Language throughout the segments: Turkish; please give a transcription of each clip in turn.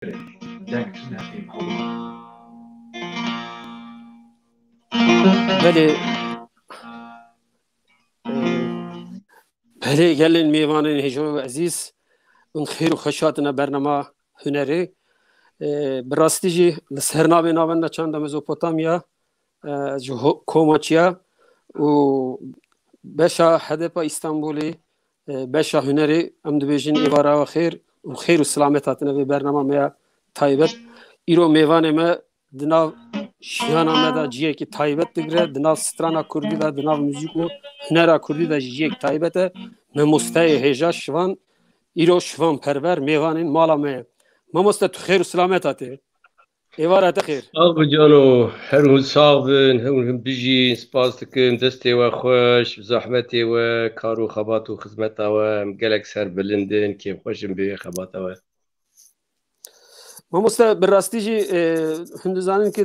بله بله gelin میوانین هجوم عزیز اون خیر و خوشاتنا برنامه هنری براستی جی لسرنامه ناونده چند مزوپوتامیا جو کوماچیا و بشا هدف استانبولی بشا هنری ام دویجین ایوارا و خیر و سلامتاتنا به برنامه میا تایبت ایرو میوانه ما دناو شیانا مدا جیه کی تایبت دگره دناو سترانا کردی دا دناو موزیکو هنرا کردی دا جیه کی تایبته ممستای هجا شوان ایرو شوان پرور میوانین مالا میا ممستا تو خیر و سلامتاته ایوارا تخیر آقا جانو هر هون صاغبن هون بيجي سپاس دكم دستي وخوش بزحمتي وكارو خبات وخدمتا ومقلق سر بلندن كيف خوشم بي خباتا و ممستا براستی جی هندوزانین که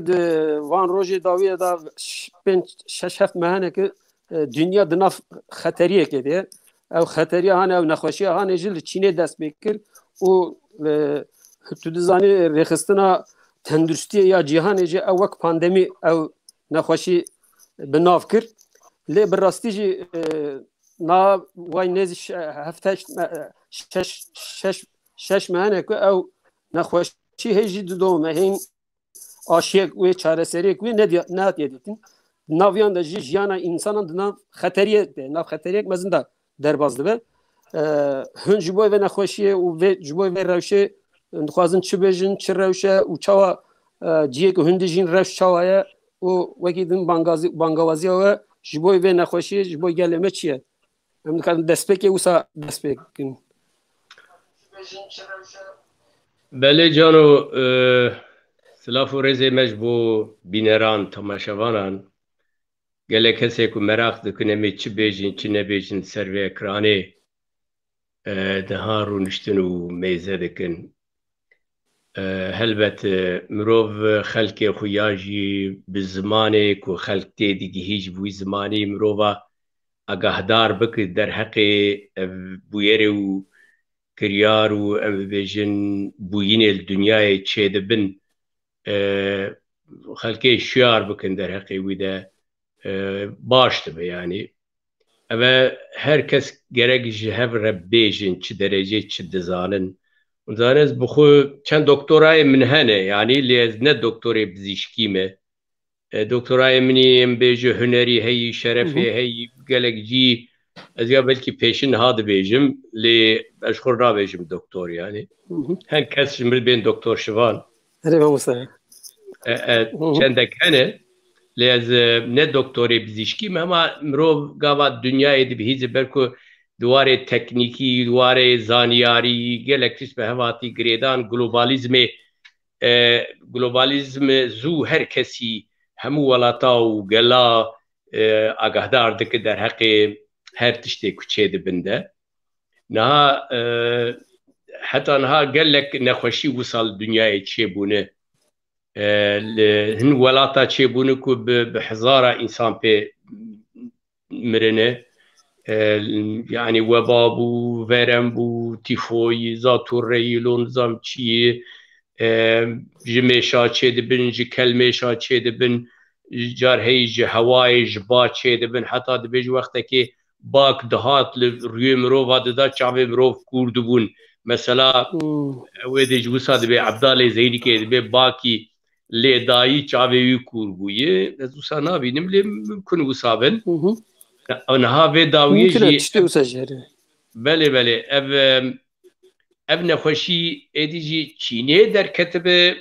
وان روژی داویه دا 5-6 مهنه که دنیا دناف خطریه که ده او خطریه هانه او نخوشیه هانه جل چینه دست بکر و تو دزانی رخستنا تندرستی یا جهان جی او وک پاندمی او نخوشی بناف کر لی براستی جی نا وای نزی هفته 6 مهنه که او نخوشی چی هیچی دوم هین آشیک و چاره سری کوی نه دیدین ناویان دا جیانا انسانان دنا خطریه ده ناف خطریه مزنده دربازده به هن جبوی و نخوشی و جبوی و روشه خوازن چه بجن چه روشه و چوا جیه که هندجین روش چوایه و وکی دن بانگوازی و جبوی و نخوشی جبوی گلمه چیه هم کن دسپکی وسا دسپکن بله جانو سلاف و رزه مجبو بینران تماشاوانان گله کسی که مراق دکنه می چی بیجین چی نبیجین سر و اکرانه دهان رو نشتن و میزه دکن هلبت مروف خلق خویاجی بزمانه که خلق دیگه هیچ بوی زمانی مروفا اگهدار بکر در حق بویره و کریار و بیژن بوین الدنیای چه دبن خلقی شیار بکن در حقی ویده باش دبه یعنی اما هر کس گرگ جهب رب بیژن چه درجه چه دزانن و زانست بخو چند دکترای من هنه یعنی لیز نه دکتری بزیشکیمه دکترای منی ام بیجه هنری هی شرفی هی گلگ جی از یا بلکی پیشن هاد بیجم لی اشخور را بیجم دکتر یعنی هن کس جمرد بین دکتر شوان چندک هنه لی از نه دکتری بزیشکی اما مرو گاوا دنیای دی بهیز برکو دواره تکنیکی دواره زانیاری گلک تیس به هواتی گریدان گلوبالیزم زو هر کسی همو ولاتا و گلا آگاهدار دکه در حق هر تشتی کچه دبنده نه حتی نه گلک نخوشی وصل دنیای چه بونه هن ولاتا چه بونه که به هزارا انسان پی مرنه يعني وبا بو ورم بو تيفوي زاتوري لونزام چي جميشا چه دبن جي كلميشا چه دبن جار هيج هواي جبا چه دبن حتى دبج وقت كي باك دهات لروي مروفا دا چاوي مروف كوردبون مثلا ودي جوسا دبي عبدالله زيدي كي دبي باكي لي داي چاوي كوربويه زوسا نابينم لي ممكن وسابن آنها به داویه جی بله بله اب نخوشی ایدی جی چینه در کتبه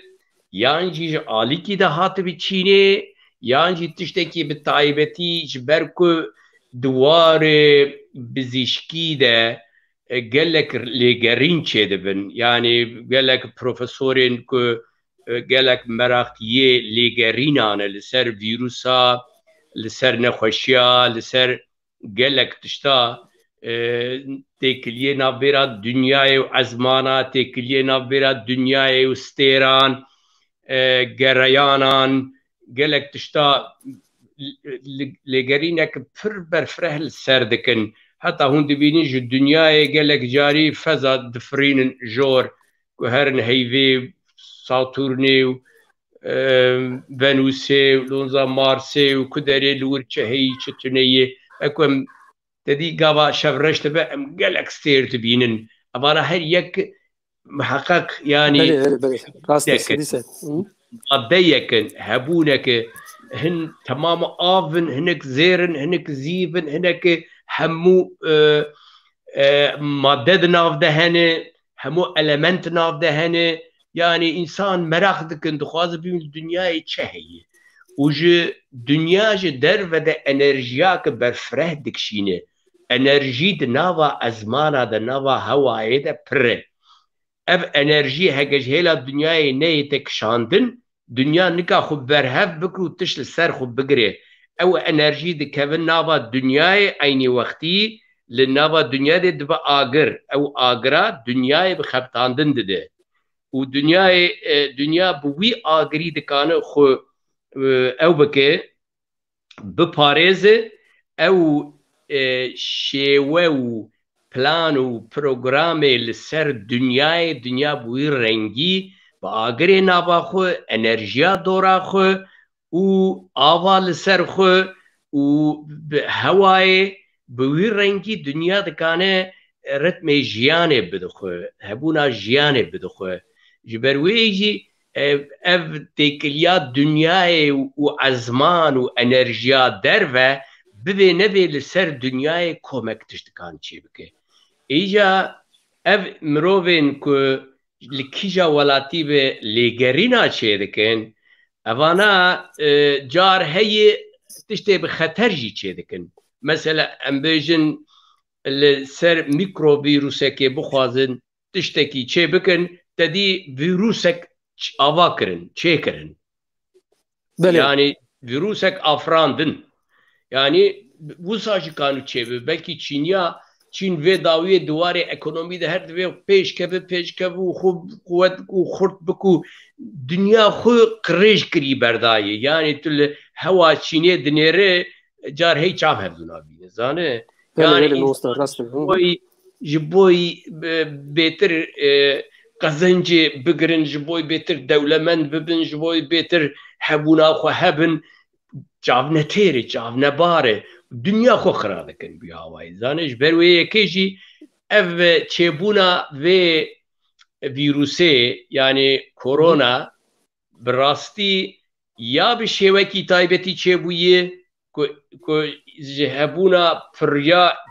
یان جی عالی کی ده هات به چینه یان جی تشته کی به تایبتی جبرکو دوار بزیشکی ده گلک لگرین چه دبن یعنی گلک پروفسورین که گلک مراقیه لگرین آنه لسر ویروسا لسر نخوشیا لسر گلک تشتا تکلیه نابرا دنیای و عزمانا تکلیه نابرا دنیای و ستیران گریانان گلک تشتا لگرینک پر برفره لسر دکن حتی هون دبینی جو دنیای گلک جاری فضا دفرین جور که هرن هیوی ساتورنی و ونوسی و لونزا مارسی و کدری لور چه هی چه تنیه اکم تدی گاوا شفرشت به ام گلکستیر تبینن اما هر یک محقق يعني مادة يكن هبونك هن تمام آفن هنك زيرن هنك زيفن هنك همو مادة ناف دهنه همو المنت ناف دهنه يعني إنسان مراخ دكن دخواز بيم الدنيا چهي وج دنيا ج در وده انرژياك برفره دكشينه انرژي دناوا ازمانا دناوا هوائي ده پره اف انرژی هگج هلا دنیای نیت کشاندن دنیا نکا خوب برهف بکرو تشل سر خوب بگره او انرژی دکون ناوا دنیای عینی وقتی لناوا دنیا ده دبا آگر او آگرا دنیای بخبتاندن ده و دنیا بوی آگری دکانه خو او بکه بپاريزه او شیوه و پلان و پروگرام لسر دنیا بوی رنگی با آگره نابا خو انرژیا دورا خو و آوا لسر خو و هوای بوی رنگی دنیا دکانه رتم جیانه بدخو هبونا جیانه بدخو جبرویجی اف تکلیا دنیای و ازمان و انرژیا در و بوی نوی لسر دنیای کمک تشتکان چی بکه ایجا اف مروفین که لکیجا ولاتی به لیگرینا چه دکن اوانا جار هی تشتی به خطر جی چه دکن مثلا امبیجن لسر میکرو ویروسه که بخوازن تشتکی چه بکن تدی ویروسک آوا کرن چه کرن yani virüsek afrandın yani bu saçı kanı çevir belki Çin ve daviye duvarı ekonomide her ve peşkeve u kuvvet u khurt buku dünya khu kriş kri berdayı yani tül hava Çin'e dinere car hey çam hevduna bine zane yani boy beter kazancı bigrin boy beter devlemen bibin boy beter hebuna xo hebin cavne teri cavne bare dünya xo xiradekin bu havayı zanış berweye keji ev çebuna ve virüse yani korona براستی یا به شێوەکی تایبەتی چێبوویە هەبوونا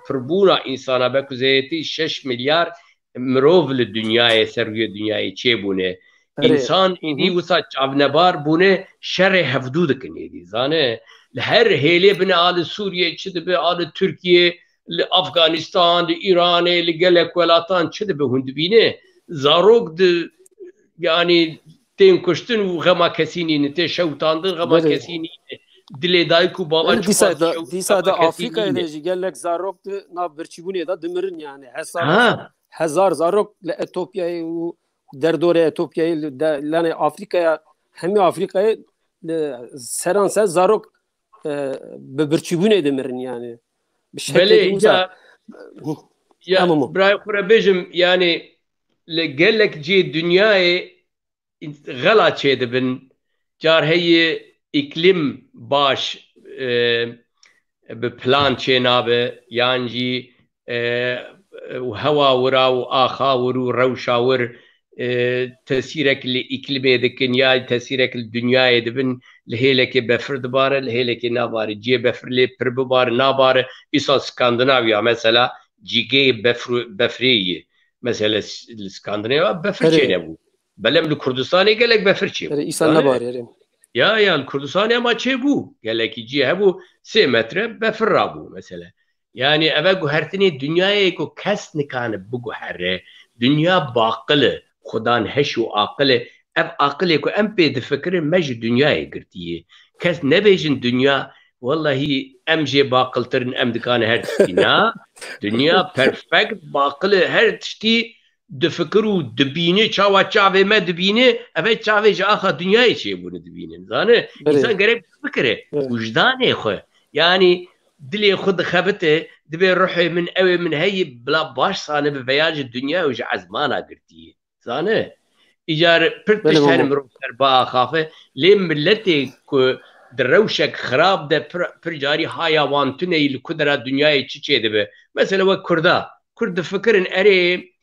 پڕبوونا ئینسانە بە کوزەیەتی 6 میلیارد مرۆڤ لە دنیای سەرویە دنیای چێبوونێ ئینسان ئیدی وسا چاونەبار بوونێ شەڕێ هەفتوو دەکەنێدی زانێ لە هەر هێلێ بنە ئالە سووریە چ دەبێ ئالە تورکیە لە ئەفغانستان لە ئیرانێ لە گەلێک وڵاتان چ دەبێ هون دبینێ زارۆک یعنی تیم کشتن و غما کسینی نه ته شوتاندن غما کسینی دلی دایکو بابا دیسا دا آفریقا دیجی گلک زاروک نا برچیبونی دا دمرن yani هزار زاروک لاتوپیای و در دور اتوپیای لانه Afrika'ya hem Afrika'ya seranse زاروک برچیبونی دمرن yani بله ya برای خورا بجم yani لگلک جی دنیای غلا چه دبن جار هی اقلیم باش به پلان چه نابه یعنی هوا ورا و آخا ورو روشاور تأثیرک لإقلیمه دکن یا تأثیرک لدنیای دبن لهیلک بفر دباره لهیلک ناباره جی بفر لی پر بباره ناباره ایسا سکاندناویا مثلا جیگه بفریه مثلا اسکاندناویا بفر چه نبو بلم لکردستانی گلک بفر چه بو ایسان نباره یا لکردستانی اما چه بو گلکی جی هبو 3 متر بفر را بو مثلا yani eve guhertini dünyaya ko kes nikane bu guherre dünya baqile xudan heş u aqile ev aqile ko em pê difikirin me ji dünyaya girtiye kes nebêjin dünya vallahi em jê baqiltirin em dikane her tiştî na dünya perfect baqile her tiştî difikir û dibîne çawa çavê me dibîne ev çavê ji axa dünyayê çêbûne dibînin zane însan gerek bikire wicdanê xwe yani دلي خد خبته دبي روحي من قوي من هي بلا باش صانه بفياج الدنيا وجع زمانها قرتي صانه إيجار برتش هنم روكر باخافه ليه ملتي كو دروشك خراب ده برجاري هايا وانتوني الكدرة دنياي تشي دبه مثلا وك كرد فكرن أري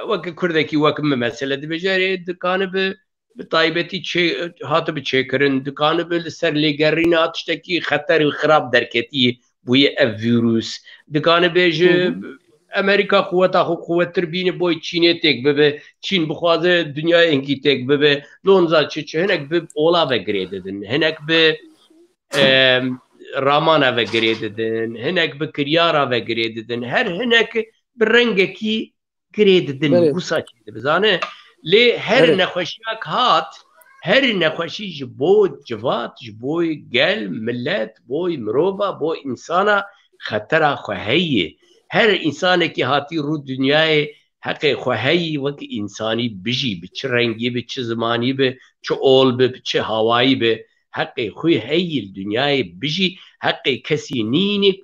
وك كردكي وك مثلا دبجاري دكان بطايبتي تشي هاتب تشيكرن دكان بالسر ليجرينا تشتكي خطر وخراب دركتي بوي فيروس دكان بيج امریکا قوتا خو قوت تربین بوی چینه تک ببه چین بخوازه دنیا انگی تک ببه لونزا چه هنک به اولا و گریددن هنک به رامان و گریددن هنک به کریارا و گریددن هر هنک به رنگ کی گریددن گوسا چیده بزانه لی هر نخوشیاک هات هر نخوشی جبو جوات جبوی گل ملت بوی مروبا بوی انسانا خطر خوهیه هر انسان کی هاتی رو دنیای حق خوهی وک انسانی بجی به چه رنگی به چه زمانی به چه اول به چه هوایی به حق خوی هی دنیای بجی حق کسی نینی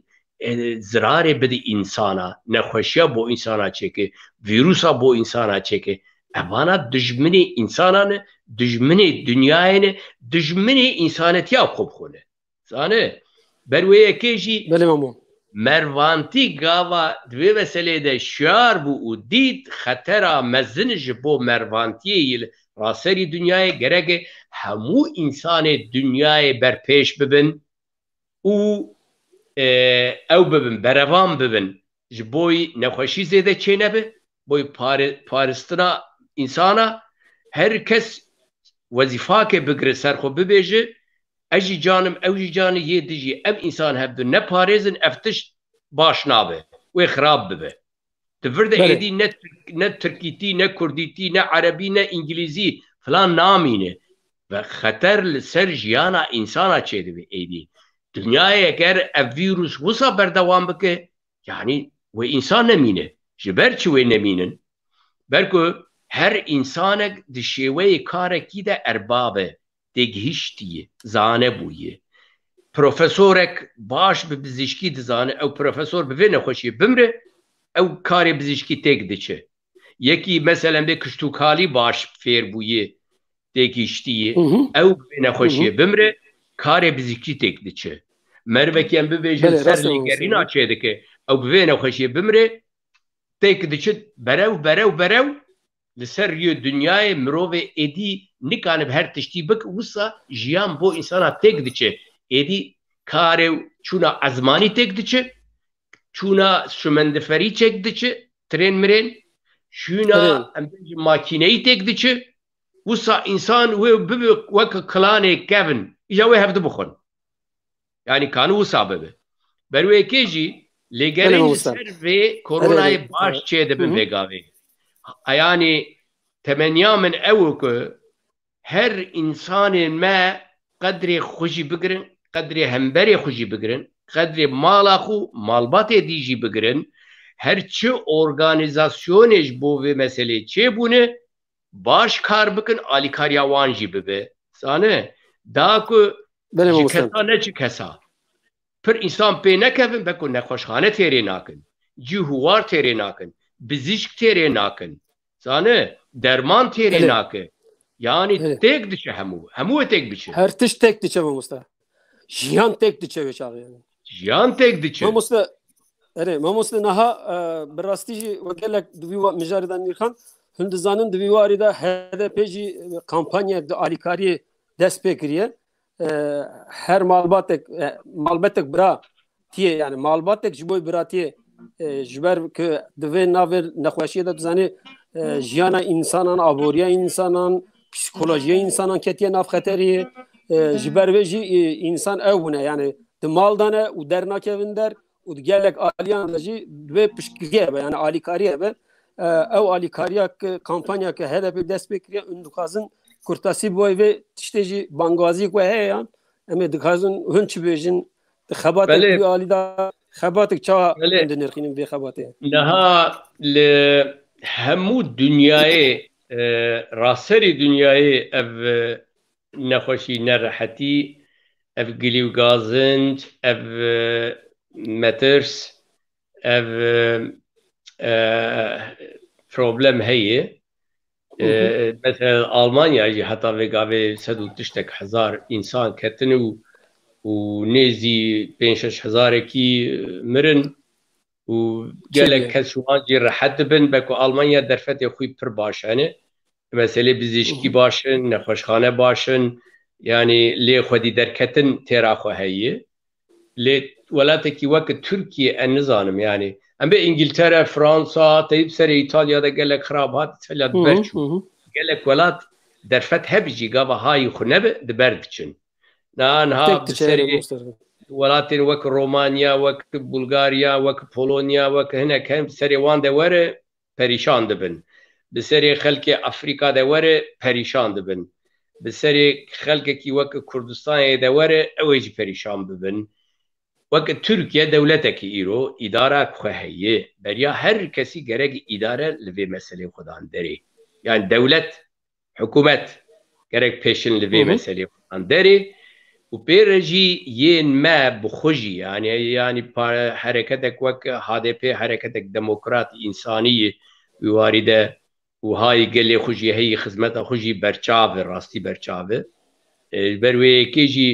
زرار بده انسانا نخوشیا بو انسانا چکه ویروسا بو انسانا چکه اوانا دشمن انسانان دشمن دنیای دشمن انسانیت خوب خونه زانه بروی کیجی بله مامو مروانتی گاوا دوی وسیله ده شیار بو و دید خطر مزنج بو مروانتی راسری دنیای گرگه همو انسان دنیای برپیش ببن او ببن بروان ببن جبوی نخوشی زیده چه نبه بوی پارستنا انسانا هر کس وظیفه که بگره سرخو ببیجه اجی جانم اوجی جانی یه دیجی ام انسان هبدو نه پارێزن افتش باش نابه و خراب ببه تفرد ایدی نه ترکیتی نه کردیتی نه عربی نه انگلیزی فلان نامینه و خطر لسر جیانا انسانا چه دوی ایدی دنیای اگر او ویروس وصا بردوام بکه یعنی و انسان نمینه جبر چه و نمینن برکو هر انسانک دشیوه کارکی ده اربابه دگهشتیه زانه بویه پروفسورک باش به بزیشکی دزانه او پروفسور به نخوشی بمره او کار بزیشکی تک دچه یکی مثلا به کشتوکالی باش فیر بویه دگهشتیه او به نخوشی بمره کار بزیشکی تک دچه مروکی هم ببیجن سر لیگری ناچه دکه او به نخوشی بمره تک دچه برو لسر یو دنیای مروه ایدی نکانه به هر تشتی بک وسا جیان بو انسانا تک دچه ایدی کارو چونا ازمانی تک دچه چونا شمندفری چک دچه ترین مرین چونا ماکینهی تک دچه وسا انسان وک کلانه کبن ایجا وی هفته بخون یعنی کانو وسا ببه بروی کیجی لگرین سر وی کرونای باش چه دبن وگاوه يعني تمنيا من أوك هر إنسان ما قدر خوشي بقرن قدر همبري خوشي بقرن قدر مالاخو مالباتي ديجي بقرن هر چه organizasyonش بو و مسئله چه بونه باش کار بکن آلی کاریا وانجی ببه سانه دا که جی کسا نه چه کسا پر انسان پی نکفن بکن نخوشخانه تیره ناکن جی هوار تیره ناکن بزیشک تیره ناکن سانه درمان تیره ناکن یعنی تک دچه همو تک بچه هر تش تک دچه ماموستا جیان تک دچه بچاقی جیان تک دچه ماموستا ماموستا نها براستی وگلک دوی مجاردن میخوان هندزانın دویواری da HDP'ci kampanya da alikari dest pekriye her malbatek bra tiye yani malbatek jiboy bra tiye jiber ke dve naver naxwaşiye da zani jiyana insanan aboriya insanan psikolojiye insanan ketiye nav xateriye jiber ve ji insan evune yani de maldane u dernakevinder u gelek aliyan da ji dve pişkiye yani alikariye be او آلیکاریا که کمپانیا که هدف دست بکریه اون دکازن کرتاسی بوی و تشتیجی بانگازی که هیان اما دکازن هنچ بیشین خبات بی آلی دا خبات چا اندنرخینیم بی خباته نها ل همو دنیای راسری دنیای اف نخوشی نرحتی اف گلیو گازند اف مترس اف problem هي مثلا Almanya hatta ve gave sedu tiştek hezar insan ketini u nezi 5-6 ki mirin u gelek kes şu an rahat bin beko Almanya derfet xuy pir başane mesela bizişki başın nexweşxane başın yani lê xwedî derketin têra xwe heye lê welatekî wek Türkiye en nizanim yani em bê İngiltere, Fransa, teyip serê İtalya'da gelek xirab hat İtalya diber çû gelek welat derfet hebe jî gava hayê xwe nebe diber diçin niha bi serê welatên wek Romanya, wek Bulgarya, wek Polonya, wek hinek hem serê wan de were perîşan dibin bi serê xelkê Afrika de were perîşan dibin bi serê xelkekî wek Kurdistanê de were ew ê jî perîşan bibin wek Türkiye devletekî îro îdara xwe heye beriya her kesî gerek îdare li vê meselê xwedan derê yani devlet hikûmet gerek pêşin li vê meselê xwedan derê û pêre jî yên me bixwe jî yani hereketek wek HDP hereketek demokrat însanî wî warî de û hayê gelê xwe jî heyî xizmeta xwe jî berçav e rastî berçav e ber wê yekê jî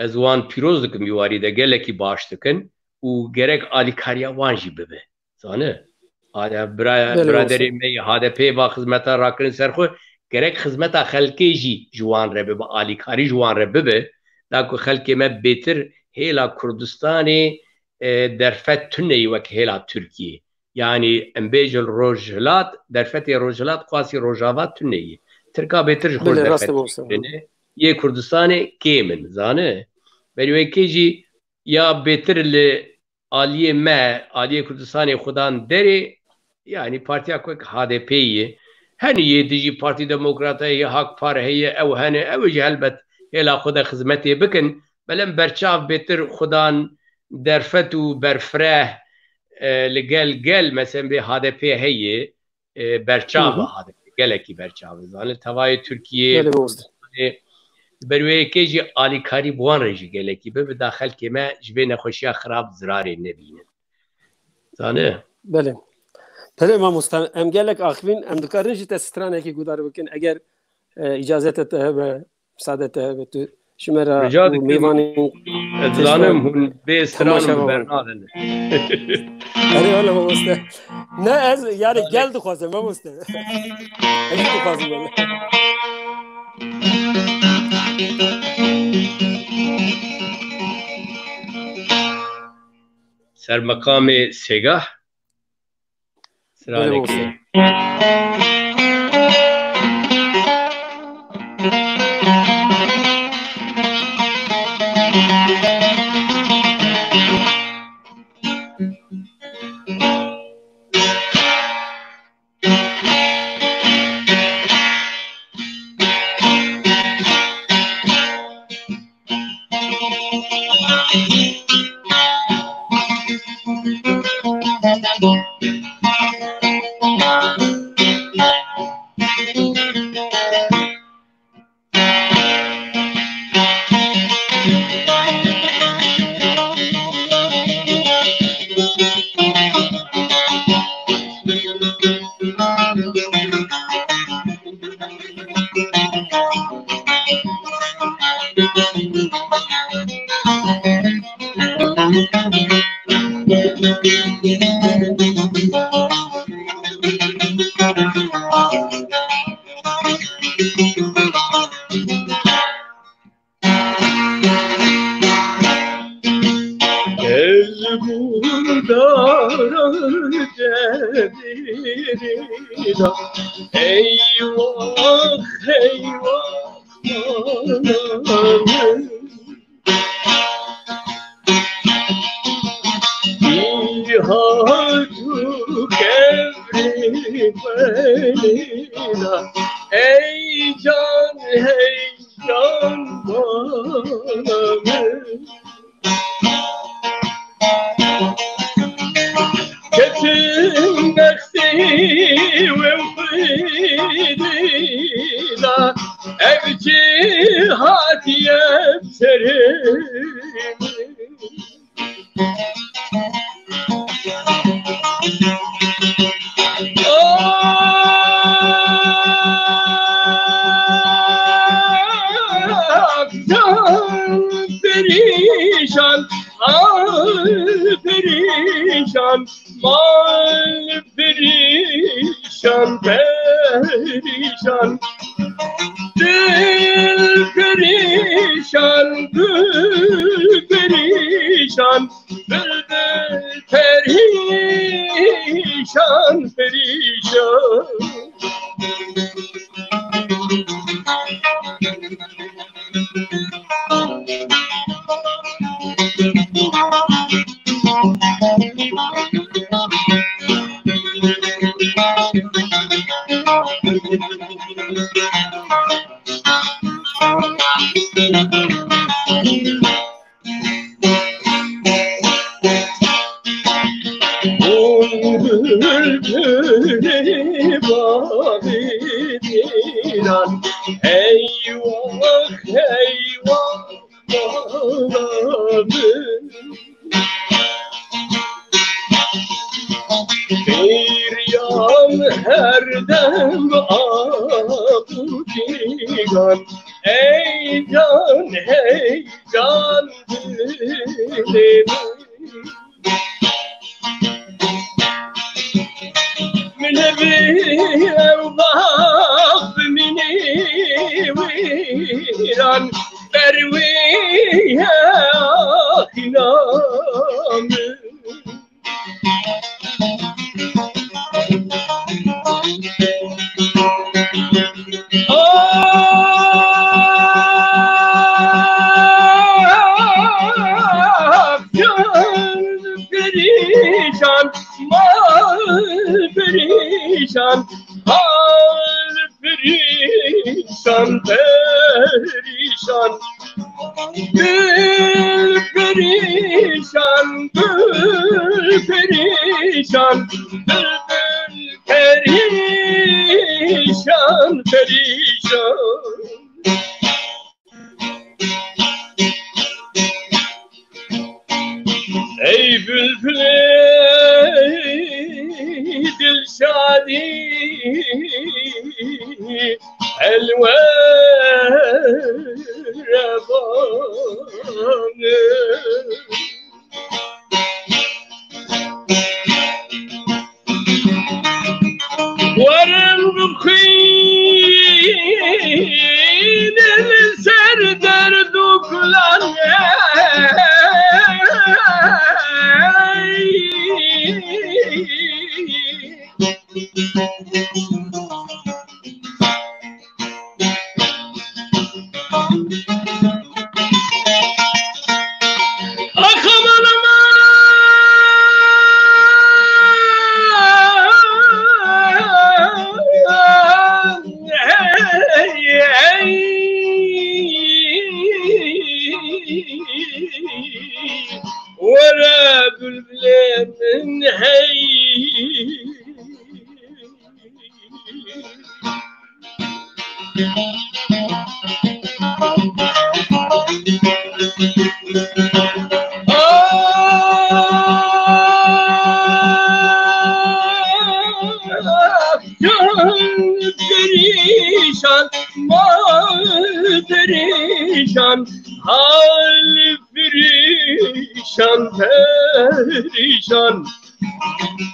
ez wan pîroz dikim wî warî de gelekî baş dikin û gerek alîkariya wan jî bibe zanî biraderê me HDP va xizmeta rakirin ser xwe gerek xizmeta xelkê jî ji wan re bibe alîkarî ji wan re bibe da ku xelkê me bêtir hêla Kurdistanê derfet tuneyî wek hêla Tirkiye yani em bêjin rojhilat derfetê rojhilat qasî rojava tuneyî Tirka bêtir ji xwe derfet yê Kurdistanê kêm in zanî berî wekê jî ya bêtir li aliyê me aliyê Kurdistanê xwedan derê yani partiya ku HDP'yê henî yê dijî Partî Demokrata heye Hakpar heye ew hene ew jî helbet hêla xwe de xizmetê bikin belem berçav bêtir xwedan derfet û berfireh li gel mesela bir HDP heye berçav HDP gelekî berçav zanî tevayê Tirkiye berwê jî alîkarî bi wan re jî gelekî bibe da xelkê me ji vê nexweşiya xirab zirarê nebînin zanî belê Pere mamosta em gelek axivîn em dikarin jî te stranekî gudar bikin eger îcazete te hebe müsaade te hebe tu ji me re mêvanên zanim hûn bê stranim bernadin erê wala mamosta ne ez yani gel dixwazim mamosta ez dixwazim sermekamê sêgah stranekê eyvah eyvah İhatu kevri belina ey can bana ketin nefsi ve fidina ev cihat yepserim perişan perişan mal perişan perişan dil perişan gül perişan bülbül perişan perişan Bülbülü babidiran eyvah eyvah bağladım bir yan her dem abudigan ey can dilim منبي أوضاف مني ويران برويها خنام perişan mal perişan hal perişan perişan gül perişan gül perişan bülbül perişan perişan ey bülbül dilşadi elve revanı varım bukhin el ser derduklan ولا بلبل من هي perişan mal perişan hal perişan perişan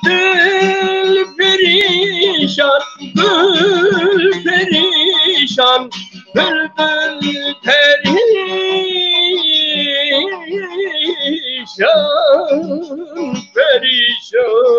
dil perişan gül perişan bülbül perişan perişan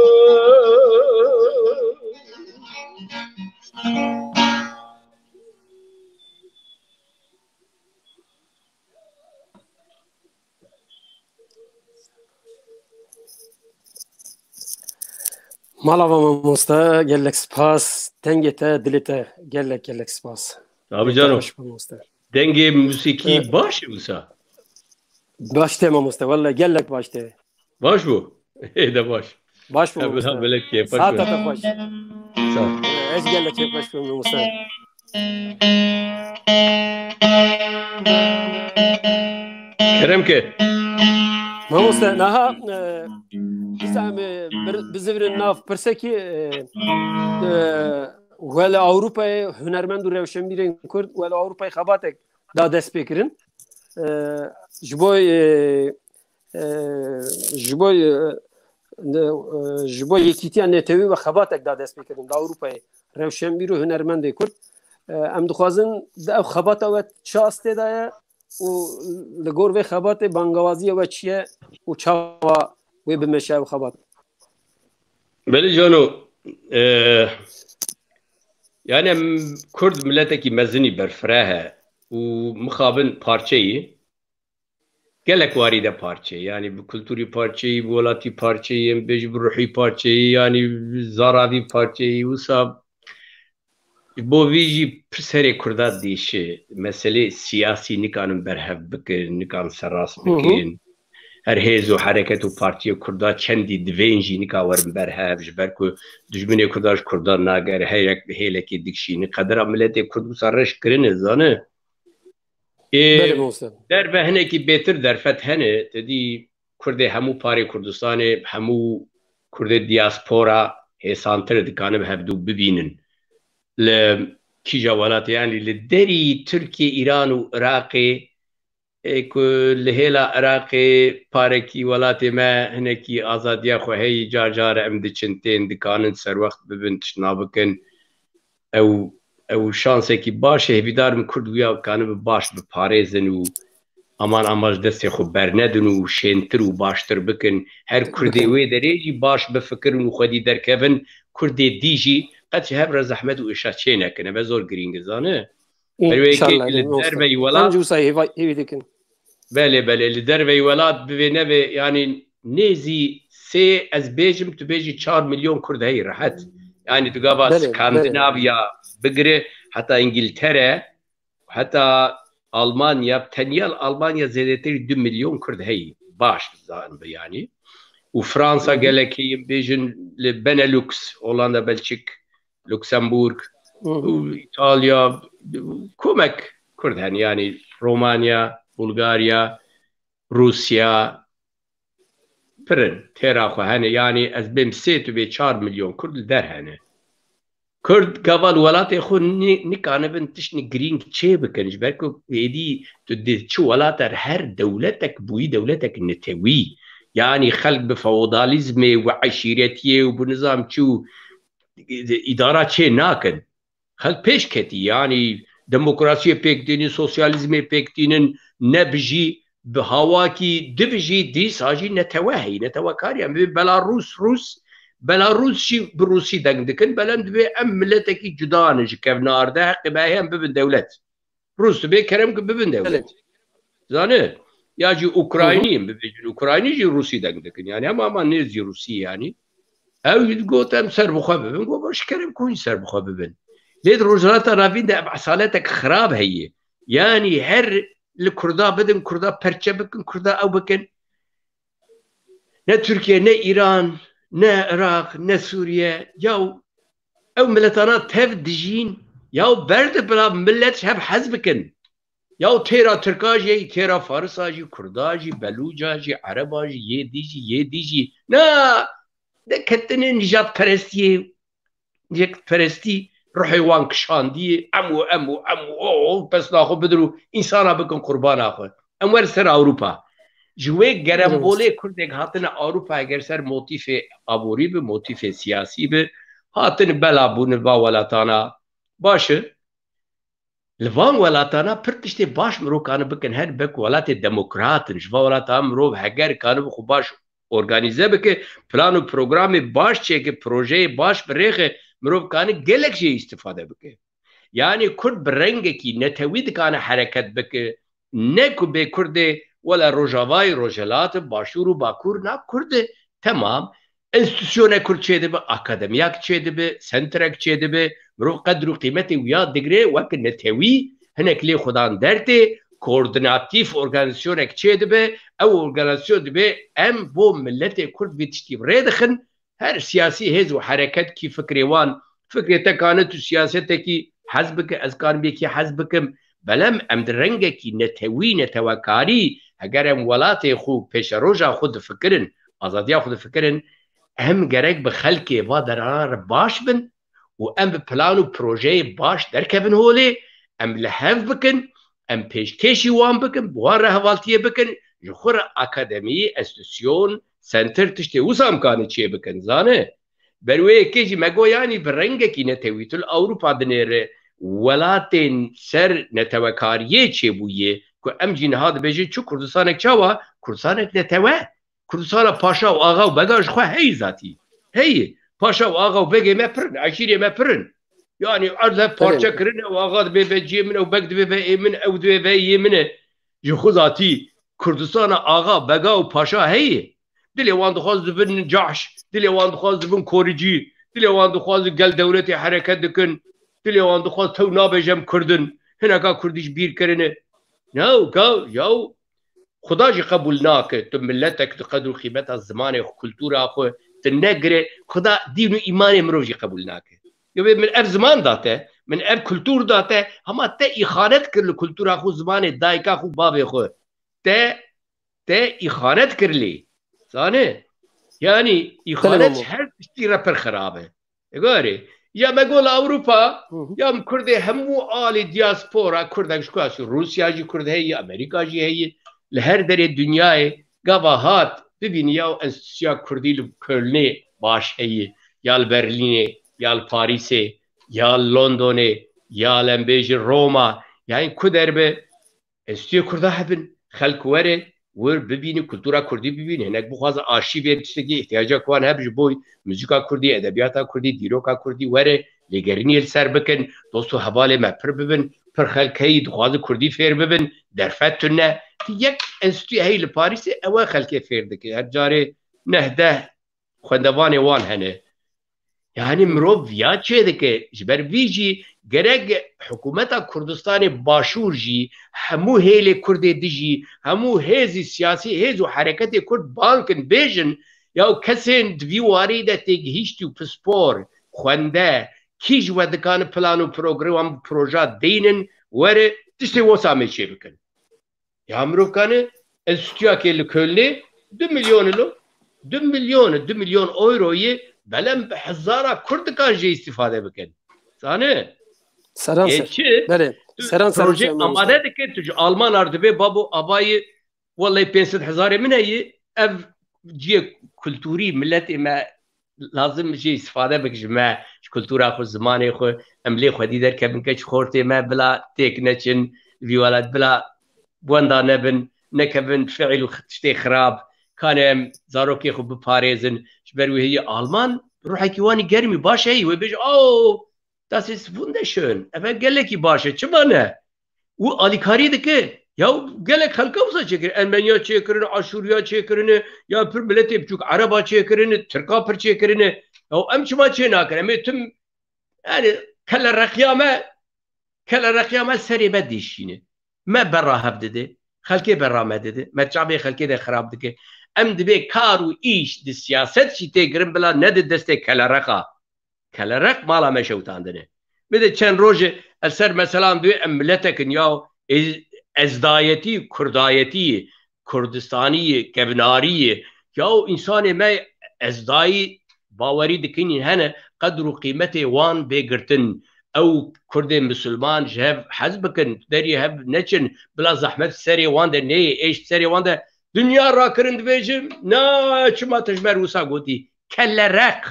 Malava mamosta gelek spas tengete dilete gelek spas. Abi canım denge musiki baş mısa? Başte mamosta vallahi gelek başte. Baş bu. De baş. Baş bu mamosta. Abla belki yapar. Saat baş. Saat. Ez gelek baş bu mamosta. Kerem ki. Mamosta naha İslam bizivrin naf perseki ولی اروپای هنرمند و روشنبیرین کرد ولی اروپای خباtek da dest pekirin. Jboy ji bo yekîtiya netewî ve xebatek da dest pêkirin da Ewropayê rewşenbîr û hunermendê Kurd em dixwazin di ev xebata we çi astê de ye û li gor vê xebatê bangewaziya we çi ye û çawa wê bimeşe ev xebat. Belê cano yani em Kurd milletekî mezinî berfireh he û mixabin parçeyî gelek warî de parçeyî yani bi kulturî parçeyî bi welatî parçeyî em bêjî bi ruhî parçeyî yani zaravî parçeyî wisa bo vî jî pir serê Kurda dîşe meselê siyasî nikanin berhev bikin nikan serrast bikin her hêz û hereket û partiya Kurda çendî divên jî nika werin berhev ji ber ku dijminê Kurda ji Kurda nagere hêrek bi hêlekê dikşîne qedera milletê Kurd wisa reş kirine zane derve hinekî bêtir derfet hene tedî Kurdê hemû parê Kurdistanê hemû Kurdê diaspora hêsantir dikanin hevdû bibînin li kîja welatê yani li derî Tirkiye Îran û Iraqê ku li hêla Iraqê parekî welatê me hinekî azadiya xwe heyî car car em diçin tên dikanin serwext bibin tişna bikin ew şansekî baş e hevîdarim Kurd wiya kanibin baş biparêzin û aman amaj destê xwe bernedin û şêntir û baştir bikin her Kurdê wê derê jî baş bifikirin û xwedî derkevin Kurdê dî jî qet ji hev re zehmet û îşa çê nekin ev zor girîng e zane li derveyî welat belê belê li derveyî welat bivê nevê yani nêzî sê ez bêjim tu bêjî 4 milyon Kurd heyî rehet yani tu gava Skandinavya bigire heta İngiltere heta Almanya tenyal Almanya zêdetirî 2 milyon Kurd heyî baş zanbe yani û Fransa gelekî bêjin li Benelux Hollanda Belçik Lüksemburg İtalya komek Kurd hen yani Romanya Bulgarya Rusya pirin têra xwe hene yani ez bêm sê tu bê 4 milyon Kurd li der hene Kurd gaval welatê xwe nikanibin tiştî girîng çê bikin ji ber ku êdî tu dê çi welater her dewletek bûyî dewletek nitewî yani xelk bi feodalîzmê û eşîretiyê û bi nizam çû îdara çê nakin xelk pêş ketî yani demokrasiyê pêk dînin sosyalîzmê pêk dînin ne bijî bi hawakî dibijî dîsa jî netewe heyî netewekariya Belarus jî bi Rûsî deng dikin belem divê em milletekî cuda ji kevna arde heqê me heye em bibin dewlet Rûs dibê kerem ku bibin dewlet zane ya jî Ukraynî bibêjin Ukraynî jî Rûsî deng dikin yani hema nêz jî Rûsî yani ew got em ser bixwe bibin got baş kerem ku ser bixwe bibin lê di rojhilata navîn de ev esaletek xirab heye yani her li Kurda bidin Kurda perçe bikin Kurda ew bikin ne Türkiye ne İran ne Irak ne Suriye ya ew milletana tev dijîn ya berde bila millet hep hez bikin ya têra Tirka jî têra Farisa jî Kurda jî Belûca jî Ereba jî Yêdî jî na de ketinin nijat perestî ruhê wan kişandiyê em û pesna xwe bidir û însana bikin qurbana xwe em wer ser Ewropa ji wê gerembolê Kurdek hatine Ewropa eger ser motîfê aborî bi motîfê siyasî bi hatin bela bûn va welatana baş e li van welatana pir tiştê baş mirov kanî bikin her bek welatê demokratin ji va welata mirov heger kanî xwe baş organize bike plan û programê baş çêke projeyê baş bi rêxe mirov kanî gelek jê îstîfade bike yani Kurd bi rengekî netewî dikane hereket bike ne ku bê Kurdê wela Rojavayê Rojhilatê Başûr û Bakur na Kurdê temam enstitûsyonê Kurd çê dibe akademiyak çê dibe sentrek çê dibe mirov qedr û qîmetê wiya digire wek netewî hinek lê xwedan dertê koordinatîv organizasyonek çê dibe ew organizasyon dibe em bo milletê Kurd vê tiştî rê dixin her siyasî hêz û hereket kî fikrê wan fikrê te kanî tu siyasetekî hez bike ez kanî bêkî hez bikim belem em di rengekî netewî netewekarî eger em welatê xwe pêşa roja xwe difikirin azadiya xwe difikirin em gerek bi xelkê va deranan re baş bin û em bi plan û projeyê baş derkevin holê em li hev bikin em pêşkêşî wan bikin bi wan re hevaltiyê bikin جخور اکادمی استوسیون سنتر تشتی وسام کانی چی بکن زانه بروی کیجی مگو یعنی برنگ کی نتویتل اوروپا دنیره ولاتین سر نتوکاریه چی بویه که ام جنهاد بجی چو کردستانک چاوا کردستانک نتوه کردستان پاشا و آقا و بگاش خواه هی ذاتی هی پاشا و آقا و بگی مپرن عشیری مپرن yani arda parça kırın o ağad be cimin o begd be emin o de be yemine ji xuzati Kurdistana ağa bega û paşa heye dilê wan dixwaz dibin Cahş dilê wan dixwaz dibin Koricî dilê wan dixwaz gel dewletê hereket dikin dilê wan dixwaz tew nabejem Kurdin hineka Kurdî ji bîr kirine yaw xuda jî qebûl nake tu milletek di qedr û qîmeta zimanê kultûra xwe tu negire xuda dîn û îmanê mirov jî qebûl nake من اف زمان داته من اف کلتور داته اما ته اخانت کرل کلتورا خو زمان دایکا خو باب خو ته اخانت کرلی زانه یعنی اخانت هر تشتی رپر خرابه اگاره یا مگول اوروپا یا کرده همو آل دیاسپورا کردش کاش روسیا جی کرده هی امریکا جی هی لهر در دنیای گواهات ببینی یا انستیتویا کردی کلنی باش هی یا برلینه یا پاریس'e ya London'e ya lembêjî Roma yani ku derbe enstitûya Kurda hebin xelk were wir bibînin kultura Kurdî bibînin hinek bixwaze arşîvê tiştekî ihtiyaca wan heb ji bo muzîka Kurdî edebiyata Kurdî dîroka Kurdî were lêgerînê li ser bikin dost û hevalê me pir bibin pir xelkeyî dixwaze Kurdî fêr bibin derfet tune yek enstitûya hey li Parîs'e ew xelkê fêr dike her carê neh deh xwendevanê wan hene yani mirov ya çê dike ji ber vî jî gerek hikûmeta Kurdistanê başûr jî hemû hêlê Kurdê dijî hemû hêzî siyasî hêz û hereketê Kurd bankin bêjin ya kesên di vî warî de têgihîştî û pispor xwende kî ji we dikanin plan û program proja deynin were tiştê wisa me çê bikin ya mirov kane enstitûyakê li Kölnê 2 milyon euroyê belem bi hezara Kurd kan jî istifade bikin zane proje amade dike tu ji Alman ardibe babu abayı vallahi 500,000 min heye ev ciye kultûrî milletê me lazım jî istifade bik ji me ji kultûra xwe zimanê xwe em lê xwedî derkevin keç xortê me bila têk neçin vî welat bila wenda nebin nekevin fiil û tiştê xirab kanê em zarokê xwe biparêzin ji ber wê heye Alman ruhekî wanî germî baş heye wê bêje das ist wunderschön ev gelekî baş e çima ne û alîkarî dike ya gelek xelka wisa çêkirin Ermeniya çêkirin Aşûriya çêkirin ya pir milletê biçûk Ereba çêkirin Tirka pir çêkirin ya em çima çê nakin em ê tim yani kele reqya me serê me dîşîne me berra hev dide xelkê berra me dide me çavê xelkê de xirab dike em dibe kar û îş di siyaset jî tê girin bila ne di destê kelereqa kelerek mala me şewtandine bir de çend rojê el ser meselan dibe em milletekin ya ezdayetî kurdayetî Kurdistanî kevnarî ya insanê me ezdayî bawerî dikinin hene qedr û qîmetê wan bêgirtin ew Kurdên Müslüman ji hev hez bikin derî hev neçin bila zehmet serê wan de neyê êş serê wan de dünya rakirin dibêjim na çima te ji ber wisa gotî kelerek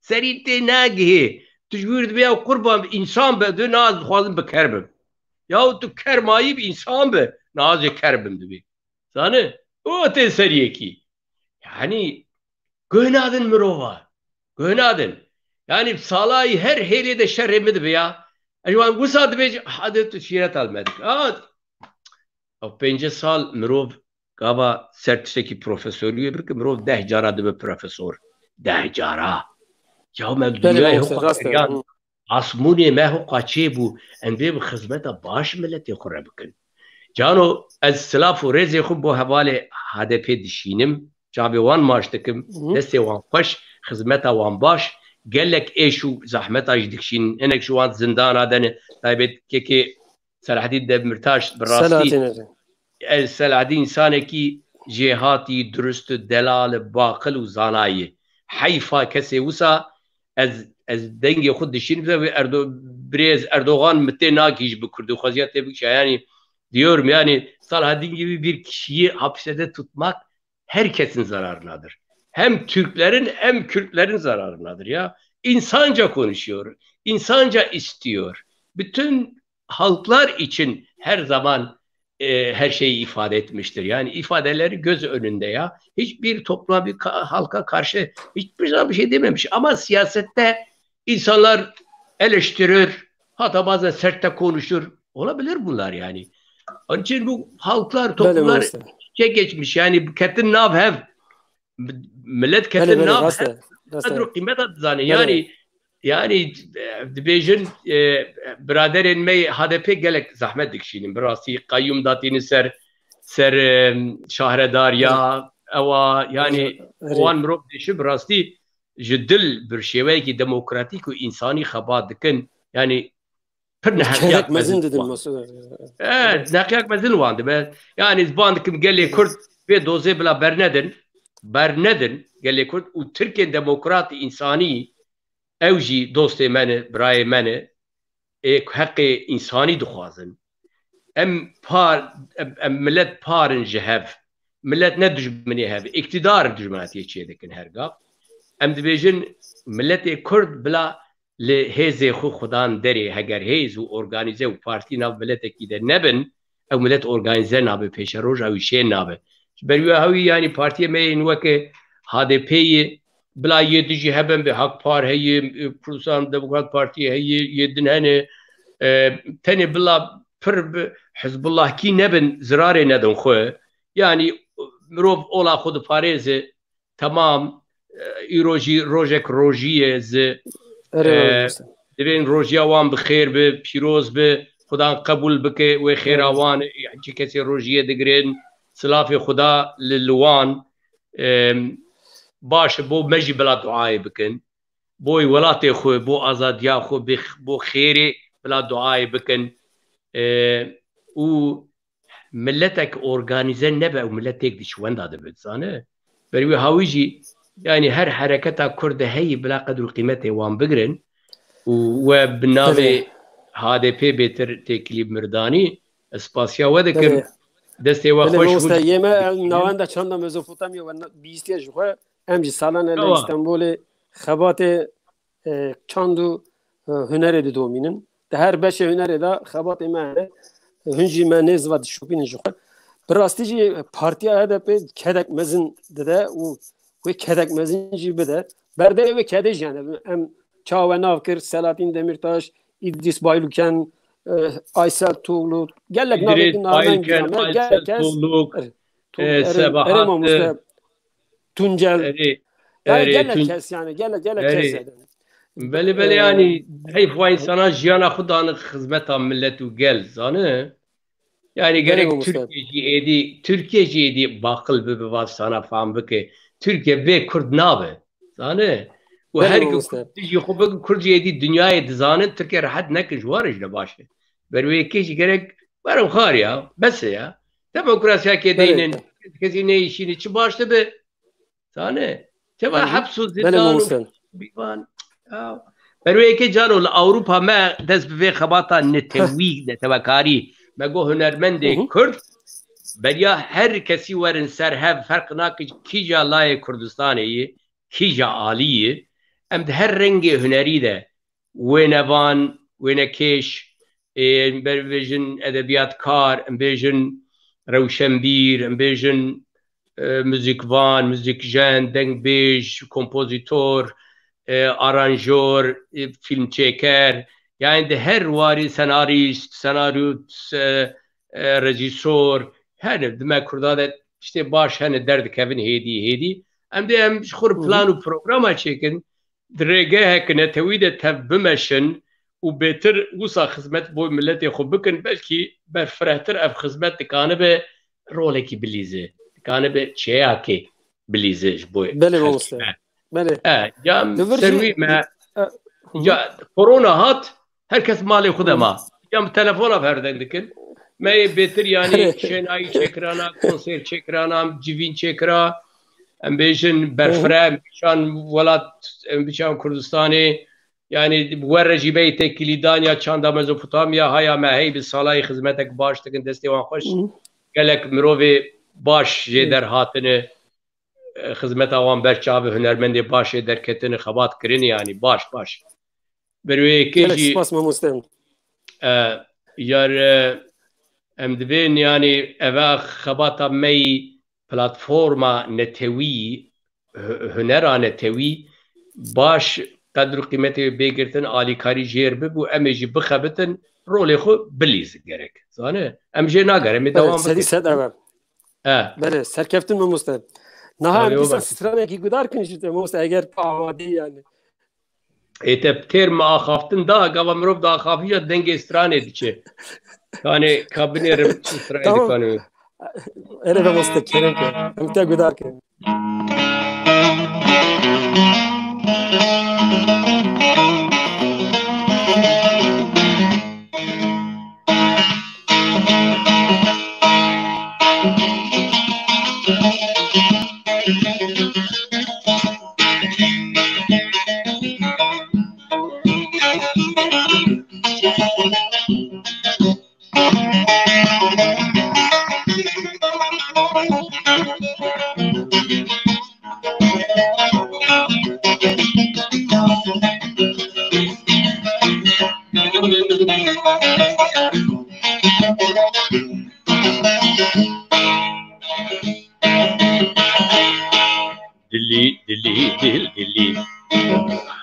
serî tê nagihê tu ji wir dibe ya qurban însan be tu naz dixwazim biker bim ya tu kermayî bi însan be nazê ker bim dibe zane o tê seriyekî yani guh nadin mirova guh nadin yani salayî her hêlê de şerê min dibe ya wan wisa dibêje hadi tu şîret almedik ew 5 sal mirov gava ser tiştekî profesoriyê bike mirov 10 cara dibe profesor 10 cara ya me dünyayê hukuk asmûnê me huqa çê bû em bê bi xizmeta baş milletê xwe re bikin cano ez silaf û rêzê xwe bo hevalê HDP dişînim çavê wan maş dikim destê wan xweş xizmeta wan baş gelek êş û zehmeta jî dikişînin hinek ji wan zindana dene taybet kekê Selahattin Demirtaş bi rastî Selahattin însanekî jêhatî durust delal baqil û zanayî heyfa kesê wisa ez dengê xwe dişînim ve birêz Erdogan mi tê nakî ji bi Kurdî xweziya tê bikişe yani Diyorum yani Salahaddin gibi bir kişiyi hapiste tutmak herkesin zararınadır. Hem Türklerin hem Kürtlerin zararınadır ya. İnsanca konuşuyor, insanca istiyor. Bütün halklar için her zaman her şeyi ifade etmiştir. Yani ifadeleri göz önünde ya. Hiçbir topluma, bir halka karşı hiçbir zaman bir şey dememiş. Ama siyasette insanlar eleştirir, hatta bazen sert de konuşur. Olabilir bunlar yani. Onun için bu halklar, toplumlar geçmiş. Yani ketin nav hev. Millet ketin nav hev. Kadro kıymet adı yani dibêjin biraderên me HDP gelek zahmet dikişînin bi rastî qayyum datîne ser şahredar ya ewa yani wan mirov dişi bi rastî ji dil bir şêweyekî demokratîk û însanî xebat dikin yani pir neheqiyek mezin didin neheqiyek mezin wan dibe yani zban dikim gelê Kurd vê dozê bila bernedin gelê Kurd û Tirkiyên demokrat însanî ew jî dostê me ne, birayê me ne, heqê însanî dixwazin. Em millet parin ji hev. Millet ne dijminê hev. İktidar dijminatiyê çê dikin hergav. Em dibêjin milletê Kurd bila li hêzê xwe xudan derê heger hêz û organize û partî nav milletekî de nebin, ew millet organize nabe pêşe roja wî şên nabe. Ji ber wê hewî yani partiyê me yên weke HDP'yê bila yê dijî heben bi Hakpar heye, Kurdistan Demokrat Partiye heye, yê din hene tenê bila pir bi Hizbullahkî nebin zirarê nedin xwe. Yani mirov ola xwe diparêze tamam îro jî rojek rojiyê ji divên rojiya wan bi xêr bi, pîroz bi, xudan qebûl bike wê xêra wan çi kesê rojiyê digirin, silafê xuda li wan baş bo me jî bila duayê bikin. Boy welatê xwe, bo azadiya xwe, bo xêrê bila duayê bikin. û milletek organize nebe û milletêk di şwenda dibe zane. Ber wê hawî jî yani her hereketa Kurd heyî bila qedr û qîmetê wan bigirin û we bi navê HDP bêtir têkilî mirdanî spasiya we dikim. Destê we xweş yeme navenda çanda Mezopotamya ve bîstiya ji xwe em jî salan li İstanbulê xebatê çand û hunerê didomînin. Di her beşê hunerê de xebatê me hene. Hûn jî me nêz ve dişopînin ji xwe. Bi rastî jî partiya HDP kedek mezin dide û wê kedek mezin jî bide. Berdê wê kedê jî yani em çawe nav kir Selahattin Demirtaş, İdris Baylûken, Aysel Tuğlu, gelek navekin nardan giren, gelek kes, Sebahat, Tuncel, gelek kes yani, gelek kes. Beli yani heyf ve insana jiyana xudanı hizmeta millet û gel zanı. Yani gerek Türkiye jî êdî baqil bibe va sana fam bike. Türkiye ve Kurd nabe. Zanı. Ve her gün Kurd jî êdî dünyayê dizanin Türkiye rahat nekin ji warê le başe. Ber wê kêjî gerek berim xar ya. Bes ya. Demokrasiyakê deynin. Kesî ne işini çi baş dibe. Zanı. Teva hepsu zindan bivan. Ber wê yekê caro li Awropa me dest bi vê xebata netewî netewekarî me got hunermendê Kurd beriya her kesî werin ser hev ferq nake kîja layê Kurdistanê yê kîja aliyê em di her rengê hunerî de wênevan wênekêş em bêjin edebiyatkar em bêjin rewşenbîr em bêjin müzîkvan müzîkjen dengbêj kompozîtor aranjör, filmçeker, yani de her vari senarist, senaryost, rejisör, her demek kurda da işte baş hani derdi Kevin hedi. Hem de hem şur planu programa çekin, direge hekine tevide tevbimeşin u beter usa hizmet bu milleti xo bikin belki berfrehtir ev hizmet dikane be roleki bilize, dikane be çeyaki bilize bu. Bele olsa. Ya servi me ya korona hat herkes mali xudema ya telefona verden dikin me betir yani şenayı çekrana konser çekrana civin çekra em bejin berfre şan velat em biçan Kurdistanê yani bu rejime tekilidanya çanda Mezopotamya haya mehey bir salay hizmetek baş tekin desti wan xoş gelek mirovi baş jeder hatını hizmet awan berçavı hünermendi baş derketini xabat kirin yani baş berwe keji spas mamustem yar em dibin yani eva xabata mey platforma netewi hünera netewi baş قدر قیمتی بگیرتن آلیکاری جیر ببو امیجی بخبتن رولی خو بلیز گرک زانه امجی ناگره می دوام سری صد اول بله سرکفتن مستم نه هم دیسا سترانه کی گدار کنشیت مست اگر آمادی yani ایتب ترم آخافتن دا گاوا مروب دا آخافی دنگ استرانه دیچه yani kabinerim سترانه دکانه اره به مست کرم که امتا گدار کن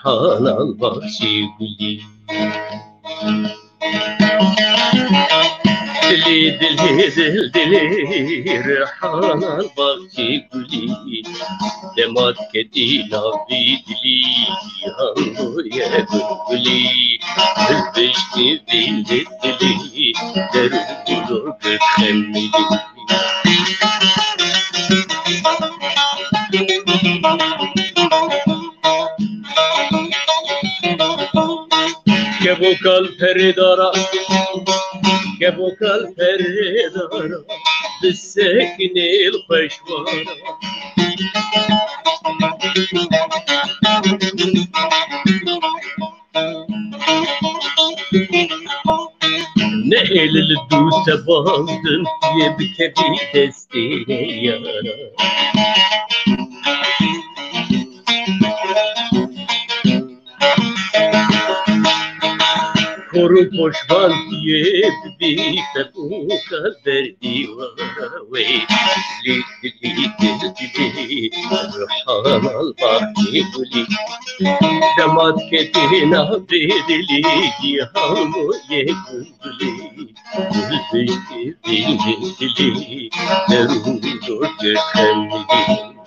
Hanal bahçe gülü dili Hanal bahçe gülü demat kedina vidli handoya gülü beşti dili derdur kemili Gebokal peridara Bissekinil peşvara Ne elil duse baldın diye bir kebi destine yara Koru poşvan diye bir fekukal verdivara ve li Hanal bahçe gülü damat kedina bedeli cihanı ye gülü beşti dili derundur kemili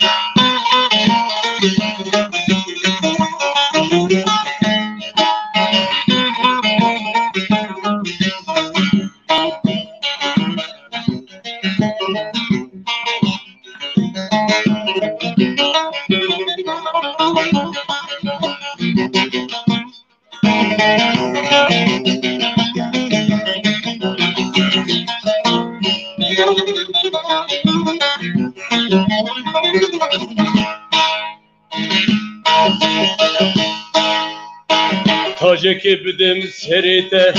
Taceki bidim serite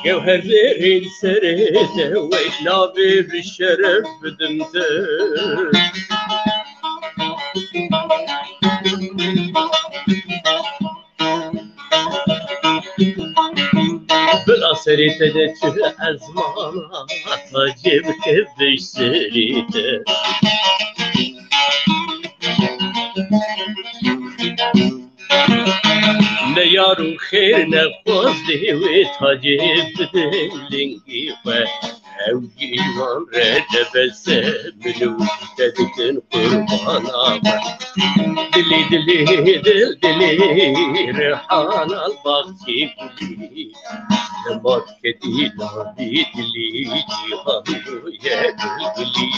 Gevherlerin serite Ve nabi bir şeref bidim de Bila serite de tür ezmana Taceki bir serite Ne yarın khair ne fazli ve tacib dilingi ve evgivan redebese minu dedikin kurbana dili rehanal bahçe gülü demat kedina dili cihanı ye gülü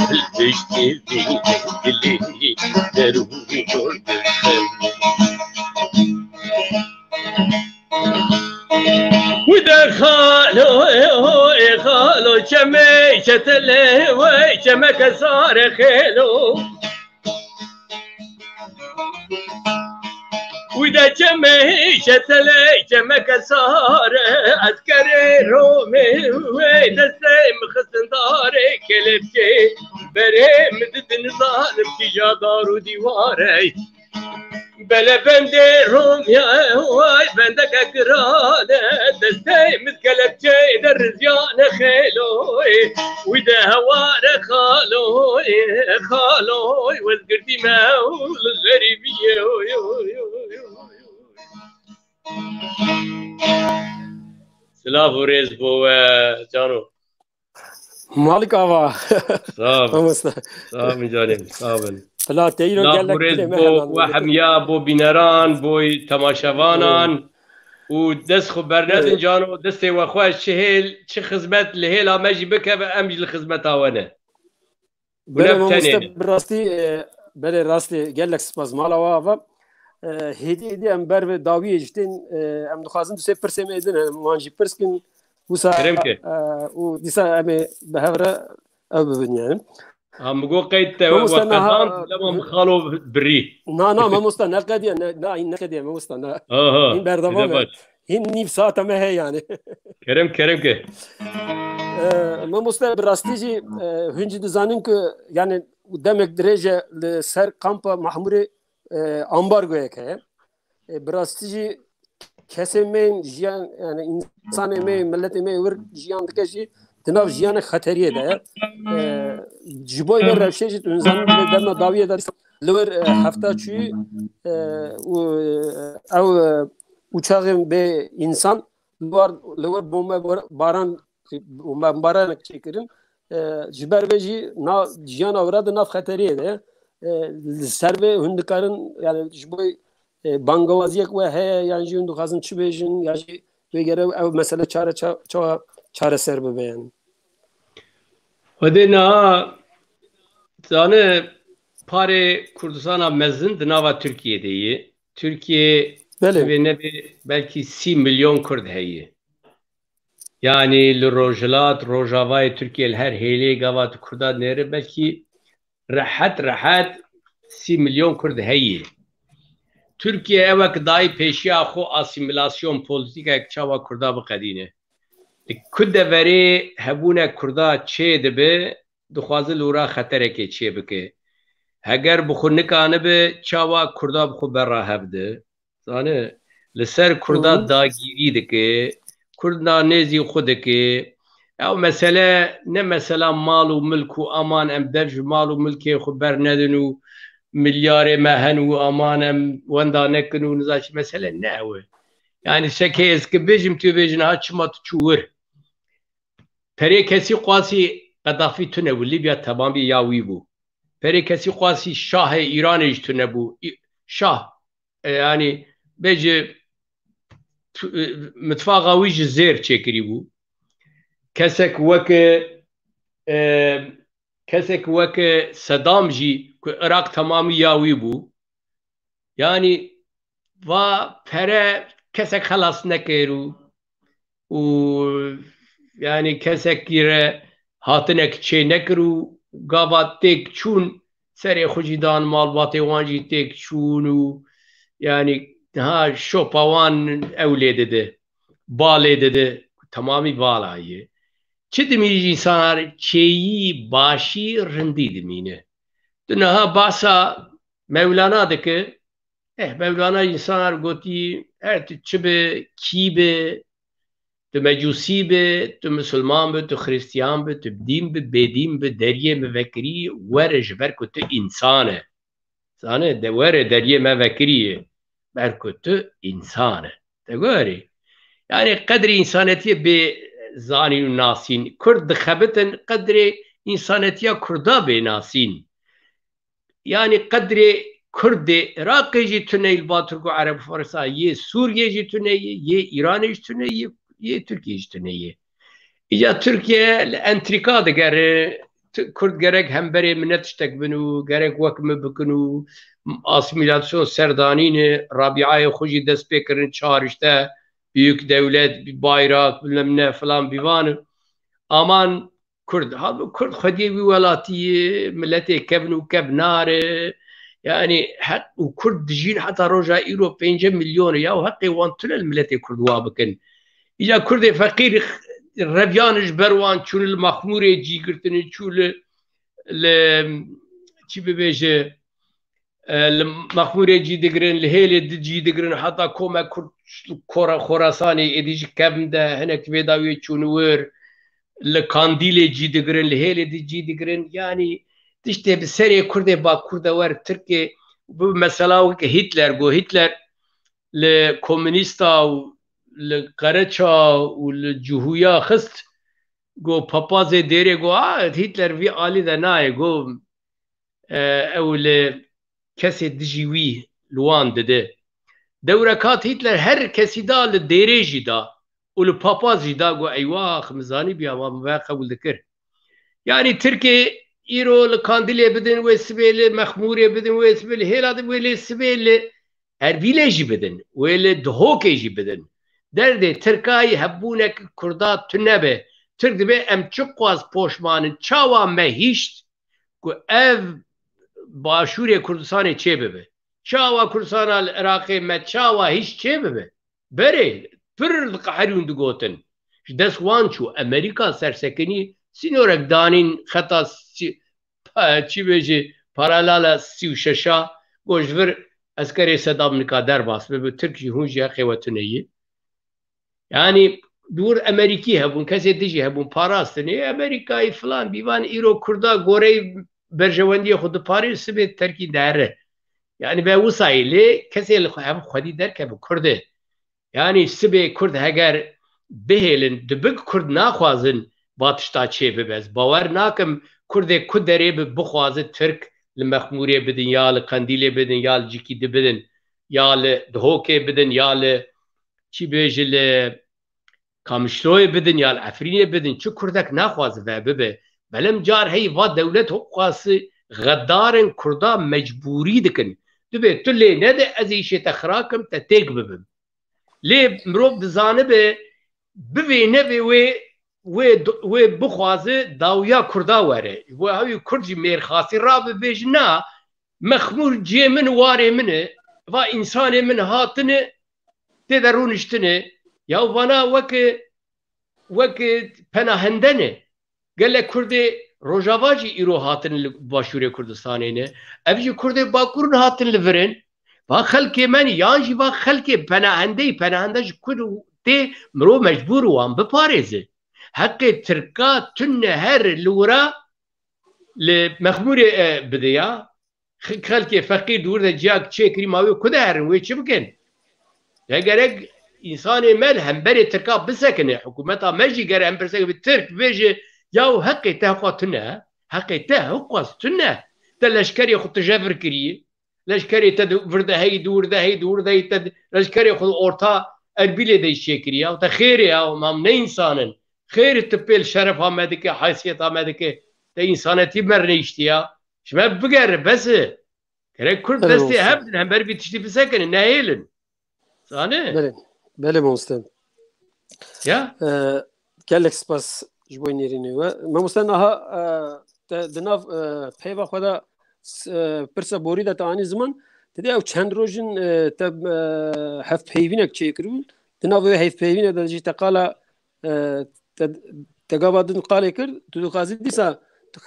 elbeşti dili derun gördü وده خالو چمه چتله و چمه کسار خیلو وإذا جمع شتلي جمع كسار أذكر رومي ودستي مخصن داري كلبتي بري مدد نظام تجا دار وديواري بلا بندي روميا واي بندك أقرانة دستي متكلبتي درزيان خيلوي وإذا هوار خالوي والقردي ماول الغريبية سلاف وريز بو جانو مالك آوا صاحب جانب صاحب فلا تيرو سلاف وريز بو وحميا بو بینران بو تماشوانان و دست خو برنت جانو دست و خواه چه خدمت لهیلا مجی بکه و امج لخدمت آونه بله راستی گلک سپاس مالا و هدی ام بر داوی جتن ام دخوازم دو سه پرسه میدن مانجی پرس کن وسا و دیسا ام به هفره او ببینیم هم بگو قید وقتان لما مخالو بری نه ما مستن نقدیه نه این نقدیه ما مستن این بردوامه این نیف ساعت همه هی یعنی کرم که ما مستن براستیجی هنجی دزانیم که یعنی demek derece ser kampa mahmuri ambargoya ke brastici kesemeyin jiyan yani insan emeği millet emeği var jiyan dikeşi tınav jiyanı xateriye de jiboy ver revşeşit insan bile derna daviye der lever hafta çüyü ev uçağın be insan lever bomba baran çekirin جبربجی نا جیان آورد ناف خطریه ده سر به هندکارن یعنی جبوی بانگوازی که وه یعنی جون دو خازن چی بیشن یعنی بگره او مسئله چاره سر ببین و دینا زانه پاره کردستان مزن دناوا ترکیه دیه ترکیه belki 30 milyon Kurd heye. Yani لروجلات روجاوای Türkiye her heyli gavat Kurda nere belki rahat 30 milyon Kurd heye. Türkiye evak dahi peşiya xo asimilasyon politika çava Kurda bqedine. Kude veri hebune Kurda çe dibe dixwaze lura xetereke çe bike. Heger bixu nikane be çava Kurda bixu berra hebde. Zane li Kurda dagiri dike Kurdna nezi xudeke ev mesele ne mesela mal u mülk u aman em devj mal u mülke xu bernedin u milyare mehen u aman em wenda nekin u nizaş mesele ne ev yani şeke eski bejim tu bejin ha çima tu çuur pere kesi qasi Qadafi tune bu Libya tamamı yawi bu pere kesi qasi Şah İran ejtune bu Şah yani beji متفاقا ویج زیر چکری بو کسک وک صدام جی که عراق تمامی یاوی بو yani va pere kesek halas nekeru u yani kesek gire hatinek çe nekru gavat tek çun seri xujidan malbatı wanji tek çunu yani ha şopavan evle dedi bale dedi tamamı balayı çedimi insanlar çeyi başı rindi demine dünaha basa Mevlana'daki Mevlana insanlar goti evet çibe kibe tu mecusi be tu Müslüman be tu Hristiyan be tu din be bedin be deriye mevekri vere jber ku tu insane sane de vere deriye mevekriye berkutu insane. Tegori. Yani kadri insaniyeti be zani nasin. Kurd xabetin kadri insaniyetiya Kurda be nasin. Yani kadri Kurdi Irak'ı jitune ilbaturku Arap Farsa ye Suriye jitune ye İran jitune ye Türkiye jitune ye. İca Türkiye entrika de gere Kurd gerek hemberi minnet iştek binu gerek vakme bikinu asimilasyon serdanini Rabia'yı hoji dest pekirin çağrışta büyük devlet bir bayrak bilmem ne falan bivanı aman Kurd Kurd xwediyê wî welatiyê milletê kevn û kevnare يعني حق وكرد دجين حتى رجع إيرو 5 مليون يا وحقي وانتل الملتي كرد وابكن إذا كرد فقير ربيانش بروان شو المخمورة جي قرتني شو ل چی ببیجه المخمورة جي دقرن لهيلة جي دقرن حتى كوما كورا خراساني إديج كم ده هناك بيداوي تشونور لكانديل جي دقرن لهيلة جي دقرن يعني تشتي بسرية كردة با كردة ور تركي مثلا هتلر جو هتلر لكومونيستا لقرچا والجهوية خست جو باباز ديري جو هتلر في عالي ده ناي جو او كسي دجيوي لوان ده دوركات هتلر هر كسي دا لديري جي دا ولباباز جي دا جو ايوا خمزاني بيا ما قبول ذكر يعني تركي ايرو لكانديلي بدن وسبيل مخموري بدن وسبيل هيلا ويل سبيل هر فيليجي بدن ويل دهوكي جي بدن درده تركاي هبونك كردات تنبه ترك دبي ام چقواز پوشمان چاوا مهيشت کو اف باشوری کردستان چه ببه چاوا کردستان العراقی ما چاوا هیچ چه ببه بره پر قهرون دگوتن دست وانچو امریکا سرسکنی سینورک دانین خطا چی بجی پارالالا 36 گوشور اسکری صدام نکا در باس ببه ترکی هونجی قوتنیه yani دور امریکی هبون کسی دیجی هبون پاراستنی امریکایی فلان بیوان ایرو کردا گوری برجواندی خود پاریس به ترکی داره yani به وسایلی کسی هم خودی در که کرده yani سبه کرد اگر بهلن دبگ کرد نخوازن باتشتا چه ببز باور ناکم کرد کدری بخوازه ترک لمخموری بدن یا لقندیلی بدن یا لجیکی بدن یا لدهوکه بدن یا ل چی بیجل کامشلوی بدن یا العفرینی بدن چه کردک نخوازه و ببه بلم جار هی و دولت حقاسی غدارن کردا مجبوری دکن دبه تو لی نده از ایشه تخراکم تتیک ببم لی مروب دزانه به ببه نبه و بخوازه داویا کردا وره و هاوی کردی میرخاسی را ببیج نا مخمور جی من واره منه و انسان من هاتنه تدرونشتنه یا وانا وک پناهندنه قال لك كردي روجافاجي إيرو هاتن باشوري كردستاني نه أبجي كردي باكورن هاتن لفرن با خلقي مني يانجي با خلقي پناهندج كدو تي مرو مجبور وان بپاريزه حقي تركا تن هر لورا لمخموري بديا خلقي فقير دور ده جاك تشيكري ماوي كده هرن وي چه بكن اگر انسان مل هم بري تركا بسكنه حكومتا مجي غير هم برسك بالترك بيجي ياو حقي تهقاتنا حقي تهقاتنا تلشكري خد تجافر كري لشكري تد فرد هي دور ده هي دور ده تد لشكري خد اورتا اربيله دي شكري او تخيري او مام انسان خير تبيل شرف امدك حيثيت امدك ده انسانتي مرنيشتيا شما بقر بس كرك كل دستي هم بر بتشتي بسكن نايلن صانه بله مستند يا كالك سباس جبوي نيريني ما مستند ها دناف پیوا خدا پرسا بوری دا تانی زمان تدی او چند روزن تب هف پیوینک چه کرد دناف هف پیوینک دا جی تقالا تقابدن قاله کرد تو قاضی دیسا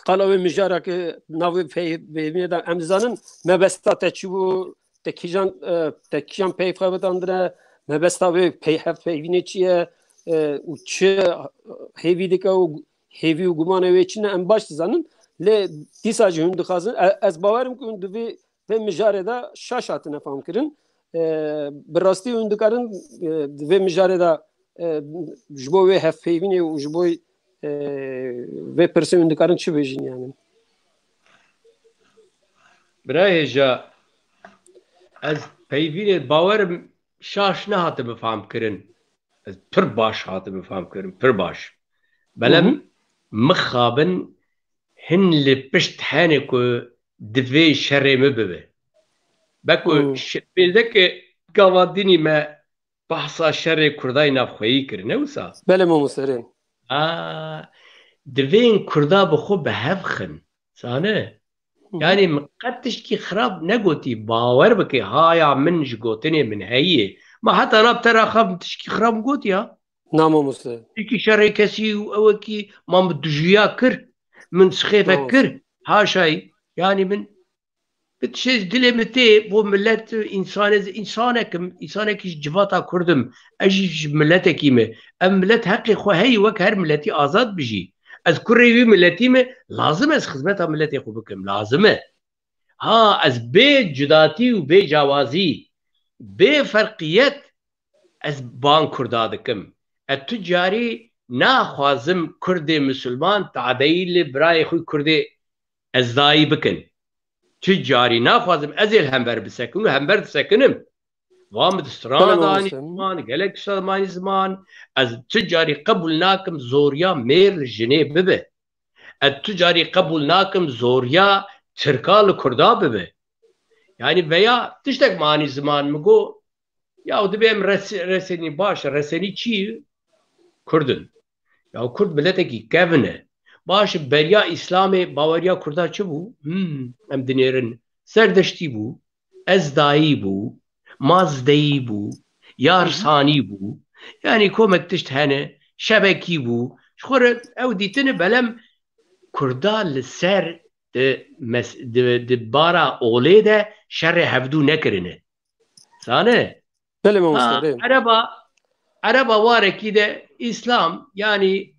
قالا و مجاره که ناو پیوینک دا امزانن ما بستا تچو تکیجان پی خواهد ما بستا و هف پیوینک چیه و چه هیوی دکه و هیوی و گمانه و چینه ام باش زنن لی دیسا جهون دخوازن از باورم که اون دوی به مجاره دا شاشات نفهم کرن براستی اون دکارن دوی مجاره دا جبوی هف پیوینه و جبوی و پرسه اون دکارن چه بیجین یعنی برای جا از پیوینه باورم شاش نه هاته بفهم کرن از پر باش هاته بفهم کرن پر باش بلم مخابن هن اللي بشت حانكو دفي شري مببه باكو بيدك قواديني ما بحصا شري كرداي نافخوي كرنوسا بلا مو مسرين دفين كردا بخو بهفخن سانه يعني مقدش كي خراب نقوتي باور بكي هايا من جوتني من هي ما حتى انا بترى خاب تشكي خراب قوتيا نعم مستر كي شري كسي او كي ما مدجيا كر من سخيفه كر ها شيء يعني من بتشيز دلي متي بو ملت انسانك جفاتا كردم اجي ملتك كيما ام ملت حقي خو هي وك هر ملتي ازاد بجي اذكر ريوي ملتي ما لازم از خدمتها ملتي خو بكم لازمه ها از بي جداتي و بي جوازي بي فرقيت از بان كردا دكم التجاري ناخوازم كردي مسلمان تعديل براي خوي كردي از داي بكن تجاري ناخوازم ازيل همبر بسكن همبر بسكنم وامد استرانا داني زمان قالك سلماني زمان از تجاري قبلناكم زوريا مير جنيب ببه التجاري قبلناكم زوريا تركال كردا ببه يعني veya tiştek mani zaman mı go ya dibem reseni baş reseni çi Kurdun ya Kurd milleteki kevne baş berya İslam'ı Bavarya Kurda çı bu em dinerin serdeşti bu ezdai bu mazdeyi bu yarsani bu yani komek tişt hene şebeki bu şkore ev ditini belem Kurda li ser di bara olê de şerê hevdû nekirine. Sane? Araba warekî de İslam yani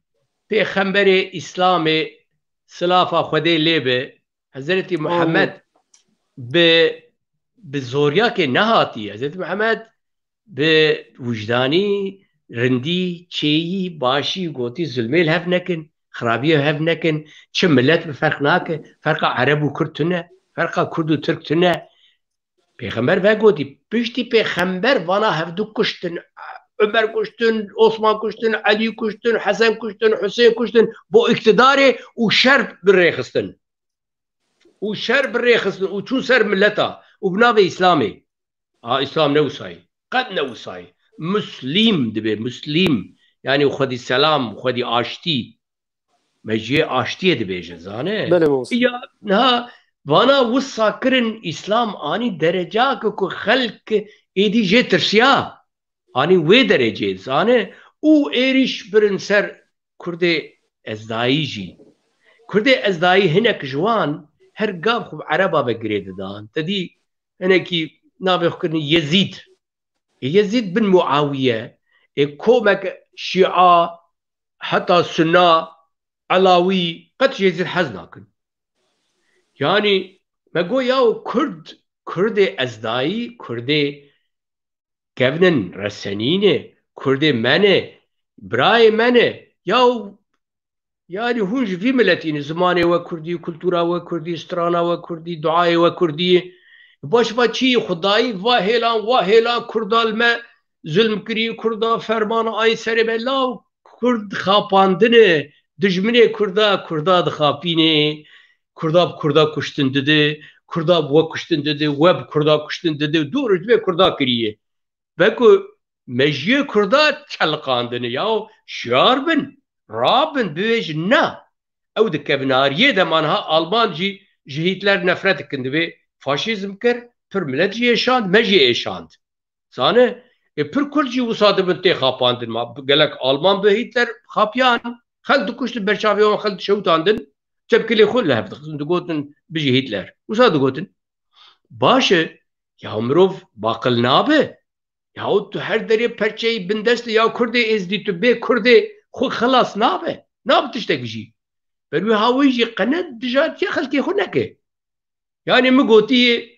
Peyxemberê İslamê silafa Xwedê lêbe Hazretî Muhammed bi zoryakê nehatiye. Hazretî Muhammed bi wijdanî rindî çêyî başî gotî zulmê hev nekin خرابيه هف نكن چه ملت بفرق ناكه فرق عرب و کرد تنه فرق کرد و ترک تنه پیغمبر و گوتی پشتی پیغمبر وانا هفدو کشتن عمر کشتن عثمان کشتن علی کشتن حسن کشتن حسین کشتن بو اقتداره و شر برریخستن و چون سر ملتا و بناو اسلامی اسلام نوسای قد نوسای مسلم دبه مسلم yani خودی سلام خودی آشتی مجیه آشتیه دبیجه زانه یا نه وانا وصا کرن اسلام آنی درجه که خلق ایدی جه ترسیا آنی وی درجه زانه او ایریش برن سر کرده ازدایی جی کرده ازدایی هنک جوان هر گاب خوب عربا بگرید دان تدی هنکی نابخ کرنی یزید بن معاویه کومک شیعه حتی سنه علاوي قد يزيد حزناكن يعني ما قو ياو كرد ازداي كرد كevnen رسنينه كرد منه براي منه ياو يعني هونج في ملتين زمانه وكردي كلتورا وكردي استرانا وكردي دعاء وكردي باش بچي خداي واهلان كردال ما ظلم كري كردا فرمان اي سر بلاو كرد خاپاندنه دجمنه کردا دخابینه کردا کشتن دده کردا بوا کشتن دده وب کردا کشتن دده دورج به کردا کریه بکو مجیه کردا چلقاندنه یا شیار بن رابن بیج نه او د کبناریه د منها آلمان جی هیتلر نفرت کنده به فاشیزم کر پر ملت جی اشاند مجی اشاند سانه پر کل جی وساده بنته خاپاندن ما گلک آلمان به هیتلر خاپیان خلد كشت برشافي وخلد شوتاندن تبكلي خل لها دقوتن بيجي هتلر وصا دقوتن باشا يا مروف باقل نابه يا هر دري برشي بندست يا كردي ازدي تبي كردي خو خلاص نابه تشتكي بلو هاويجي قناه دجات يا خلتي هناك يعني مقوتي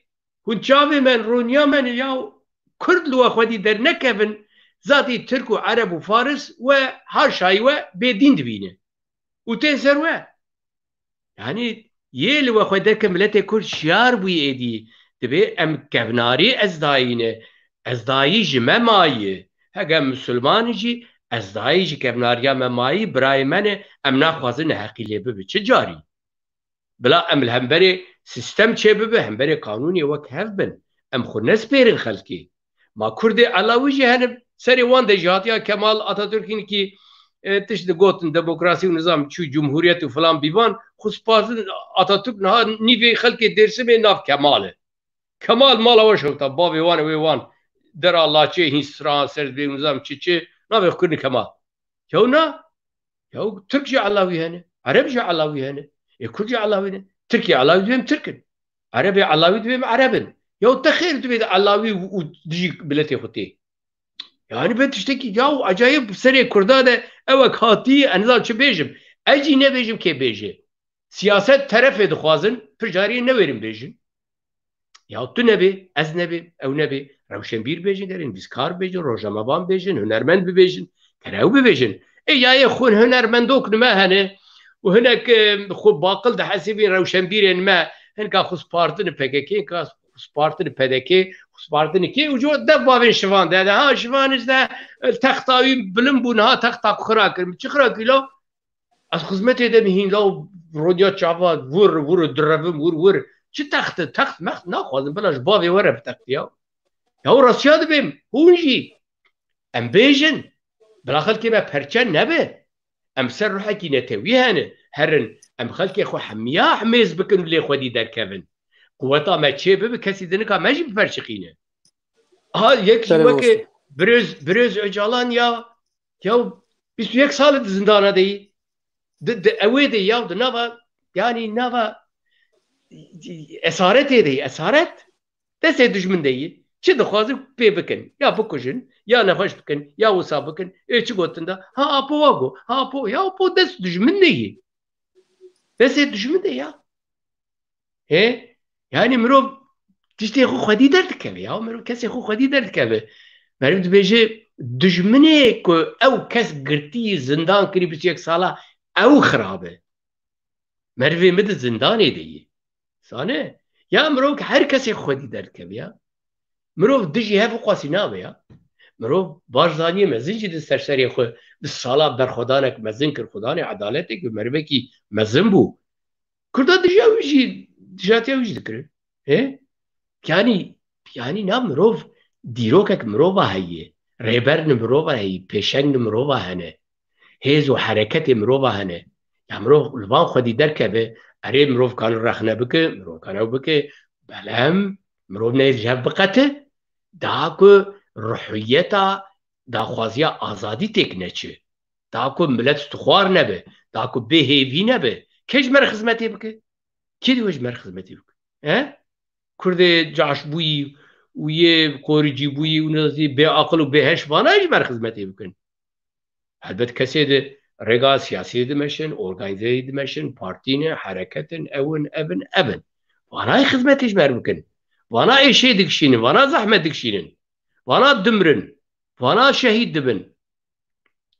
هون شافي من رونيا من يا كرد لو اخوتي در نكفن ذاتي ترك وعرب وفارس وهاشاي وبيدين دبينه وتنسر يعني يلي وخدك ملتي كل شيار بي ايدي تبي ام كفناري ازدايي جمماي هجا مسلمان جي ازدايي جي كفناريا مماي براي من ام ناخوازن حقيقي ببي تجاري بلا ام الهمبري سيستم تشي ببي همبري قانوني وك هفبن ام خنس بيرن خلقي ما كردي علاوي جي هنب سری وان دجاتیا کمال آتاتürk'ün ki تشت گوتن دموکراسی و نظام چو جمهوریت و فلان بیوان خصوصا آتاتورک نه نیوی خلق درسمه ناف کماله کمال مال وش ہوتا بابی وان در الله چه هیستران سر به نظام چه ناف کنی کمال یا نه یا ترکی علاوی هنه عربی علاوی هنه کردی علاوی هنه ترکی علاوی دویم ترکن عربی علاوی دویم عربن یا تخیل دوید علاوی و دیجی بلتی خودی yani ben tişteki ya acayip sene kurda da evek hati enzal çi bejim. Eci ne bejim ke beji. Siyaset taraf edixwazin pircariye ne verin bejin. Ya tu ne be, ez ne be, ev ne be. Rewşenbîr bejin derin, bizkar bejin, rojnamevan bejin, hunermend bibêjin, kerew bibêjin. Ya xwe hunermendok nime hene û hinek xwe baqil dihesibîn rewşenbîrên me hinka xwespardin PKK ka xwespardin PDK xwespardin ki û jo dev bavên şivan de ha şivan işte texta wî bilim bûn ha texta xira kirin çi xira kîlo ez xizmetê de mihîn la rodiya çava vur direvim vur çi texti text mext naxwazim bila ji bavê were bi textî ya rasiya dibêm hûn jî em bêjin bila xelkê me perçe nebe em ser ruhekî netewî hene herin em xelkê xwe hemiya hemêz bikin û lê xwedî derkevin quveta me çê bibe kesî dinika me jî biperçiqîne yek jî wekê Birêz Öcalan ya 21 sal di zindana deyî ewê de ya di nava yani nava esaretê deyî esaret destê dijmin deyî çi dixwazin pê bikin ya bikujin ya nexweş bikin ya wisa bikin çi gotin da ha apo wago ha apo ya apo dest dijmin deyî destê dijmin de ya yani mirov tiştê xwe xwedî derdikeve ya mirov kesê xwe xwedî derdikeve merîv dibêje dijminê ku ew kes girtî zindan kirî 21 sala ew xirab e merivê min di zindanê deyî sane ya mirov her kesê xwedî derdikeve ya mirov dijî hev qasî nabe ya mirov baş zaniyê mezin jî di serserê xwe di sala berxwedanek mezin kir xwedanê edaletê ku merivekî mezin bû Kurda dijî ew jî dijatiya wî jî dikirin yani na mirov dîrokek mirova heye rêber ni mirova heye pêşeng ni mirova hene hêz û hereketê mirova hene ya mirov li van xwedî derkeve erê mirov kan rexne bike mirov kan ew bike belem mirov nê ji hev biqete daha ku ruhiyeta daxwaziya azadî têk neçi daha ku millet stixwar nebe daha ku bêhêvî nebe kê ji me re xizmetê bike kê diwe ji me re xizmetê bike Kurdê caşbûyî û yê qoricîbûyî û bê aqil û bêheş vana ji me re xizmetê bikin helbet kesê de rêga siyasiyê dimeşin organîzeyê dimeşin partîne hereketin evin vanayê xizmetê ji me re bikin vana êşê dikişînin vana zehmet dikişînin vana dimrin vana şehîd dibin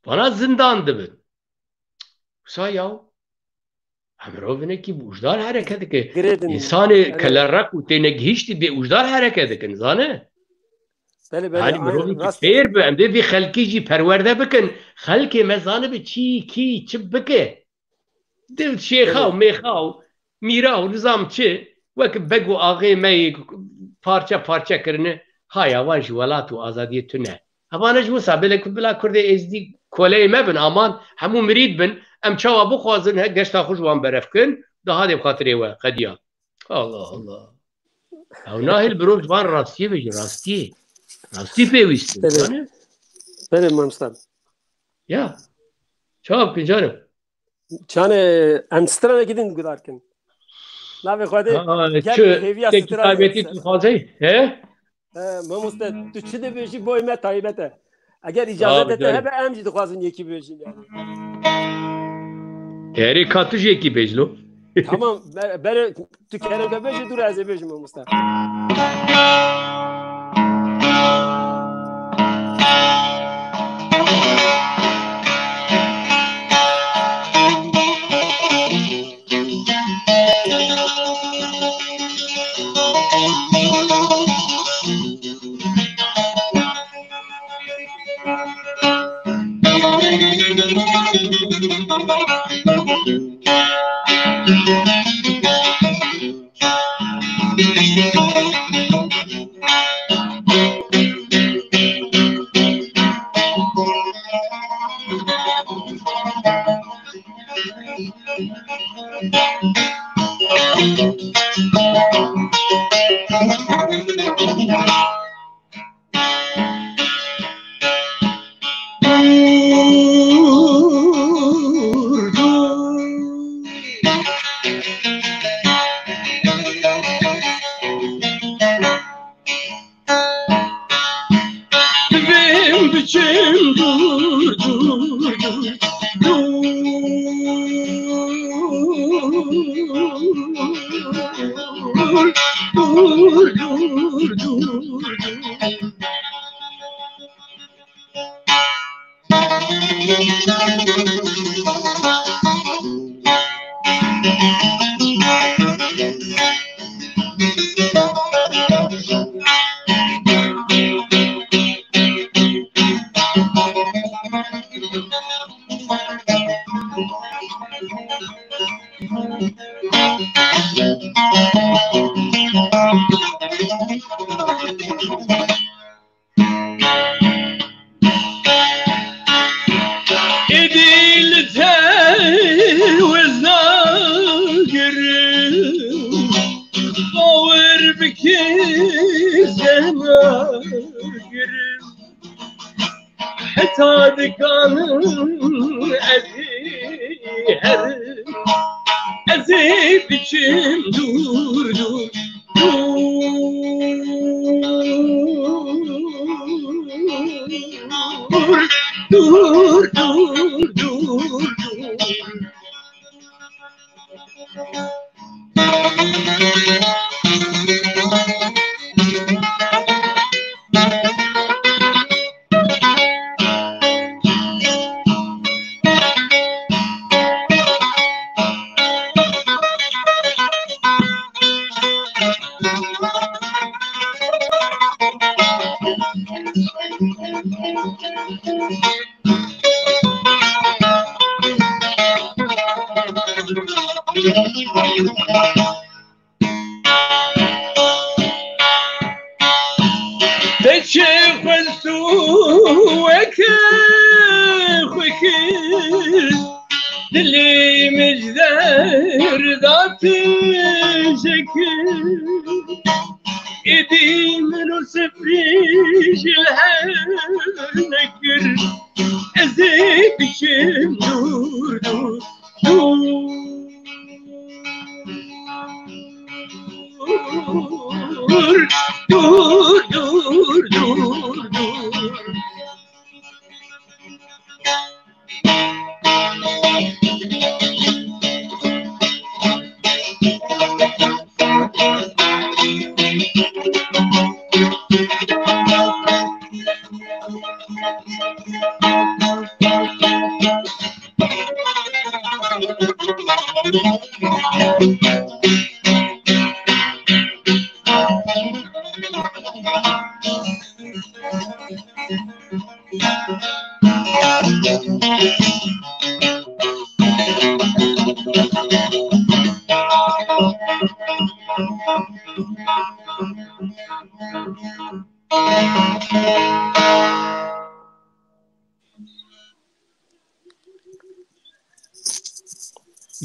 vana zindan dibin wisa ya Mirovînekî ûjdar hereket dike însanê kelerek û têne gihîştî bê ûjdar hereket dikin zane yani mirovî fêr bi em dê vê xelkî jî perwerde bikin xelkê me zanibe çî kî çi bike dil şêxa û mêxa û mîra û nizam çi wek beg û axê me parça parça kirine haya wan ji welat û azadiyê tune hevan ji wisa bila Kurdê êzdî koleyê me bin aman hemû mirîd bin em çawa bixwazin geşta xwe ji wan berevkin daha dê xatirê we qediya Allah ew nahêl birov ji van rastiyê bêje rastiyê pêwîst Belê mamstar ya çawa bikin canim çanê em stranekî din gudarkin navê xwedê hêviya taybetî tu dixwazî mamoste tu çi dibêjî boy me taybet e eger îcazet te hebe em jî dixwazin yekî bêjin Herê ka tu jî yekî bêj lo tamam bere tu kerem de bêjî dur ez ê bêjim mamoste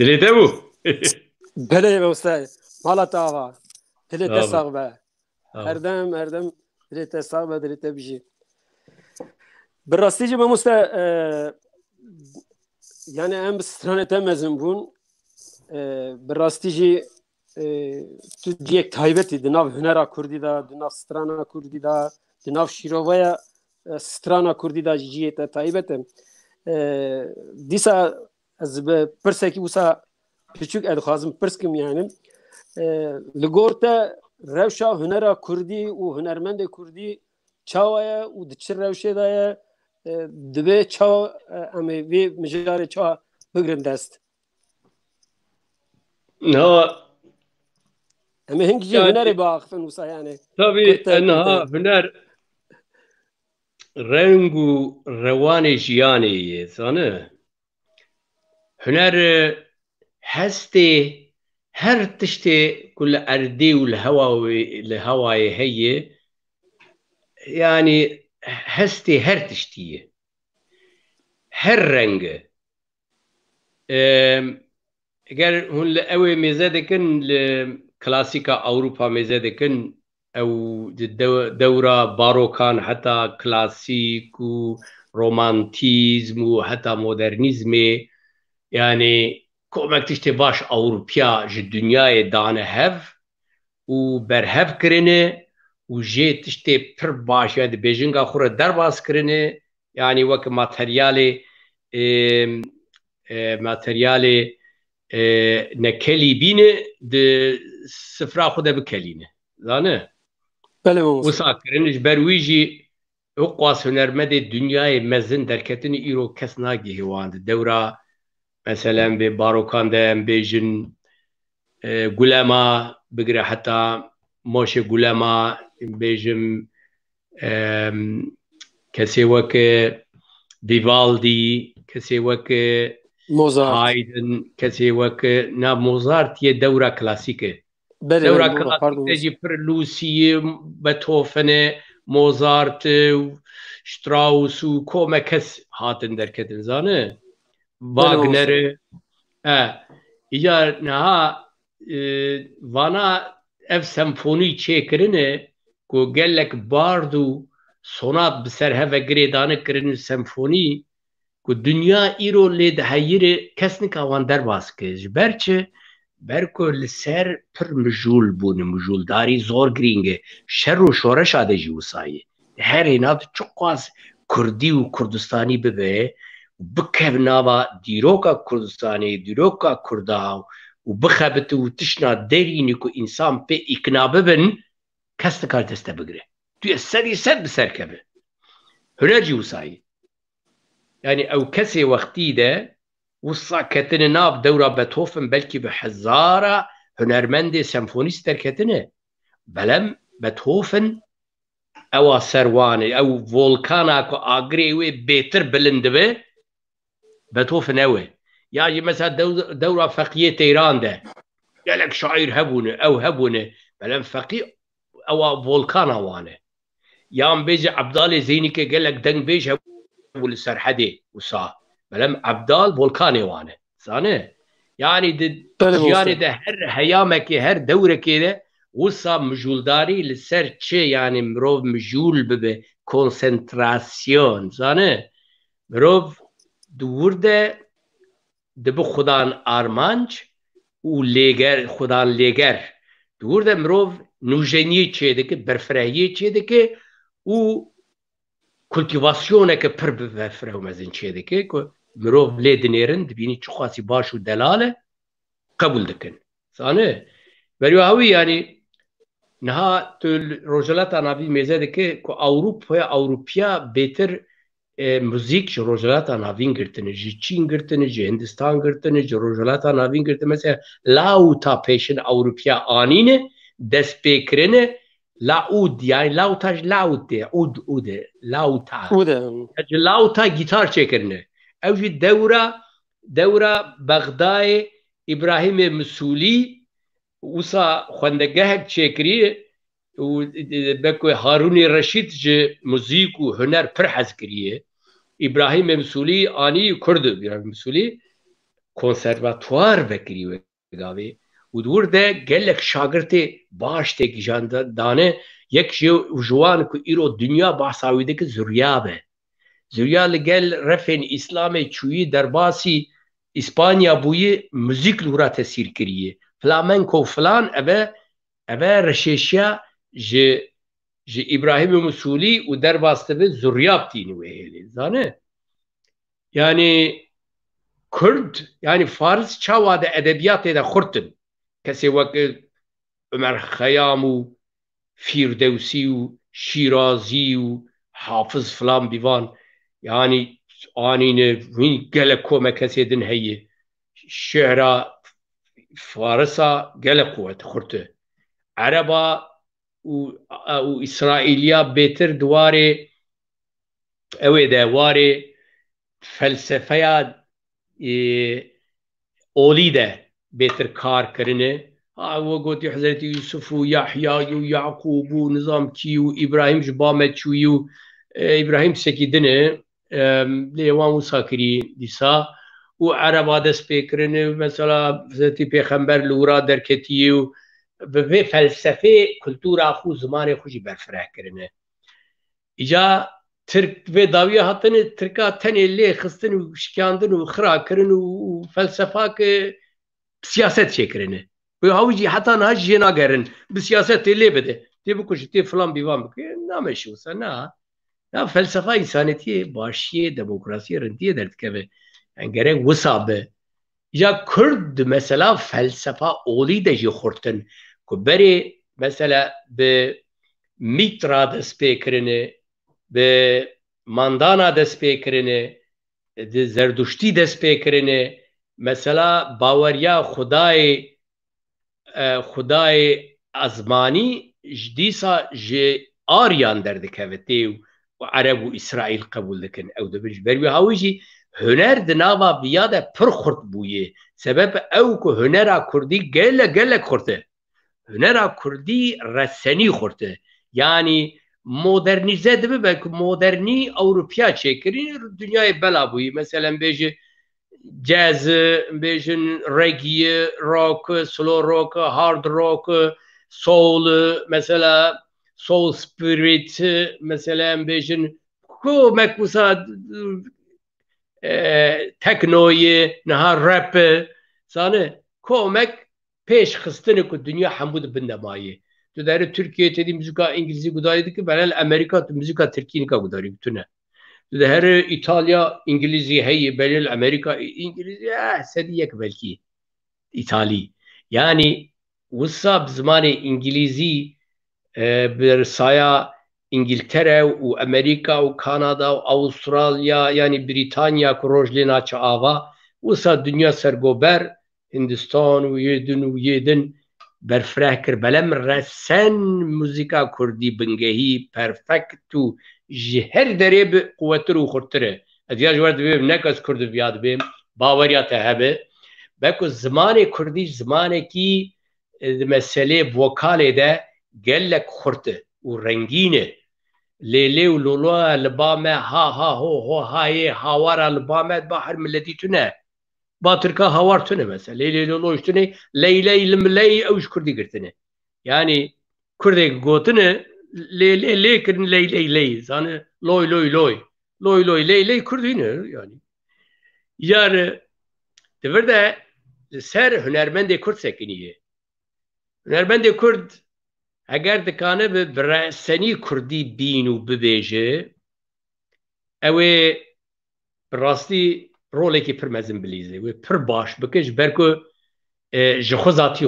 دليته بو بله استاد مالا تاوا دلته آه. ساغبه هردم دلته ساغبه دلته بيجي براستی ما مستا yani em bi stranete mezin bûn براستی جی تو دیک تایبتی di nav hunera Kurdî da di nav strana Kurdî da di nav şîrovaya strana Kurdî da jî te taybet e dîsa ez bi pirsekî wisa piçûk dixwazim pirskim yani li gor te rewşa hunera Kurdî û hunermendê Kurdî çawa ye û di çi rewşê de ye divê çawa em ê vê mijarê çawa bigirin dest ها em ê hingî jî hunerê biaxivin wisa yani tabii enha huner renk û rewanê jiyanê ye zane huner hestê her tiştê ku li erdê û li hewayê heye yani hestê her tiştî ye her renge اگر هون اوی میزه دکن کلاسیکا اوروپا میزه دکن او دورا باروکان حتی کلاسیک و رومانتیزم و حتی مدرنیزم يعني كومك تشتي باش اوروبيا جي دنيا دانه هف و برهف كرنه و جي تشتي پر باش يعني بيجنگا خوره درباس كرنه يعني وك ماتريالي نكلي بينه د سفرا خوده بكلينه زانه بله وسا كرنج برويجي وقواس هنرمد دنيا مزن دركتن ايرو كس ناگي هواند دورا مثلا به باروکان ده بیجن گلما بگره حتی موش گلما بیجم کسی وک ویوالدی کسی وک هایدن کسی وک نه موزارت یه دوره کلاسیکه دوره کلاسیکه جی پر لوسی بتوفن موزارت شتراوس و کومه کس هاتن درکتن زانه واگنر ایجا نها وانا اف سمفونی چه کرنه کو گلک باردو سونات بسر هفه گریدانه کرنه سمفونی کو دنیا ایرو لید حیر کس نکا وان در باز کش برچه برکو لسر پر مجول بونه مجول داری زور گرینگه شر و شورش آده جیوسایی هر اینات چقواز کردی و کردستانی ببه بكه بنابا ديروكا كردستاني ديروكا كرداو وبخبت وتشنا ديريني كو إنسان بي إكناببن كستكال تستبقره تو السري سد بسركبه هنرجي وساي يعني أو كسي وقتي ده وصا كتن ناب دورة بتوفن بلكي بحزارة هنرمند سمفونيست كتنه بلم بتوفن أو سرواني أو فولكانا كو آغريوي بيتر بلندبه بتوفن اوه يعني مثلا دورة فقيه تيران ده قالك شاعر هبونه او هبونه بلن فقيه او فولكان وانه يام بيجي عبدال زيني كي قالك دنگ بيج هبو لسرحده وصا بلن عبدال فولكاني وانه سانه يعني ده هر هيامك هر دوره كده وصا مجولداري لسر چه يعني مروف مجول ببه كونسنتراسيون سانه مروف دورده دبو خدان آرمانج و لیگر خدان لیگر دورده مروف نوجنی چه ده که برفرهیه چه ده که و کلتیواسیونه که پر برفره و مزین چه ده که مروف لیدنیرن دبینی چو خاصی باش و دلاله قبول دکن سانه بریو هاوی یعنی نها تو روجلات آنابی میزه ده که اوروپیا بهتر موزیک جو روجلات ناوین گرتنه جی چین گرتنه جی هندستان گرتنه جی روجلات ناوین گرتنه مثلا لاوتا پیشن اوروپیا آنینه دست پیکرنه لاود yani lautaş laude ud lauta gitar çekirne evji devra Bagdad İbrahim Mesuli usa xwendegehek çekiriye و بكو هارون رشيد جي موزيك و هنر پر حز كريه إبراهيم مسولي آني كرد إبراهيم مسولي كونسرفاتوار بكري وقاوي ودور ده قالك شاگرته باش تك جان دانه يك جوان كو إيرو دنيا بحثاوي دك زريابه زريا لقال رفن إسلامي چوي درباسي إسبانيا بوي موزيك لورا تسير كريه فلامنكو فلان أبا رشيشيا جي إبراهيم مسولي ودر باستبه زرياب تيني وهيلي زانه يعني كرد يعني فارس چاوا ده ادبيات ده خورتن كسي وقت عمر خيام و فيردوسي و شيرازي و حافظ فلان بيوان يعني آنين وين قلق كوما كسي دن هي شعرا فارسا قلق قوة خورته عربا و إسرائيليا بيتر دواري اوه ده واري فلسفه اولی ده بهتر کار کرنه و گوتی حضرت یوسف و یحیی و یعقوب و نظام کی و ابراهیم جبامت چوی و ابراهیم سکیدنه لیوان و ساکری دیسا و عربا دست بکرنه مثلا زتی پیغمبر لورا درکتیه و به فلسفه کلتورا خو زمان خوشی برفره کرنه ایجا ترک به داویه هاتنه ترکا تنه لی خستن و شکاندن و خرا کرن و فلسفه که سیاست چکرنه و هاویجی حتی نه جنا گرن به سیاست لی بده تی بکش تی فلان بیوام بکن نامشوسه نه فلسفه انسانیتی باشیه دموکراسی رندیه درد که انگره وصابه یا کرد مثلا فلسفه اولی ده جی خورتن که بری مثلا به میترا دست پیکرنه به ماندانا دست پیکرنه ده زردشتی دست پیکرنه مثلا باوریا خدای ازمانی جدیسا جی آریان درد که و عرب و اسرائیل قبول دکن او دبیج بروی هاویجی هنر دناوا بیاده پر خورد بویه سبب او که هنر کردی گله خورده هنر کردی رسنی خورده یعنی مدرنیزه دبه بلکه مدرنی اوروپیا چکری دنیای بلا بویه مثلا بیجه جاز بیجن رگی روک سلو روک هارد روک سول مثلا سول سپیریت مثلا بیجن کو مکوسا تکنوی نها رپ سانه کومک پیش خستنه که دنیا حمود بندمایه تو در ترکیه تدی موسیقى انگلیسی گداری که برای امریکا تو موسیقى ترکی نکا گداری بتونه تو در ایتالیا انگلیسی هی برای امریکا انگلیسی سدی یک بلکی ایتالی یعنی وصاب زمان انگلیسی برسایا انگلتره و امریکا و کانادا و استرالیا یعنی بریتانیا که روژلینا چه آوا وصا دنیا سرگوبر هندستان و یدن برفره کر بلم رسن موزیکا کردی بنگهی پرفکت و جهر داره به قوتر و خورتره از یا جوارد بیم نکس کرد بیاد بیم باوریات هبه بکو زمان کردی زمانه کی مسئله وکاله ده گلک خورته و رنگینه لیلی و لولو لبامه ها هو هایی هاوار لبامه با هر ملتی تونه با ترکا هاوار تونه مثلا لیلی لولوش تونه لیلی لملی اوش کردی گرتنه یعنی کردی گوتنه لیلی کرن لیلی زانه لوی لیلی کردینه یعنی یعنی دورده سر هنرمند کرد سکنیه هنرمند کرد اگر دکانه به برسنی کردی بین و ببیجه اوه براستی رولی که پر مزن بلیزه و پر باش بکش برکو جخوزاتی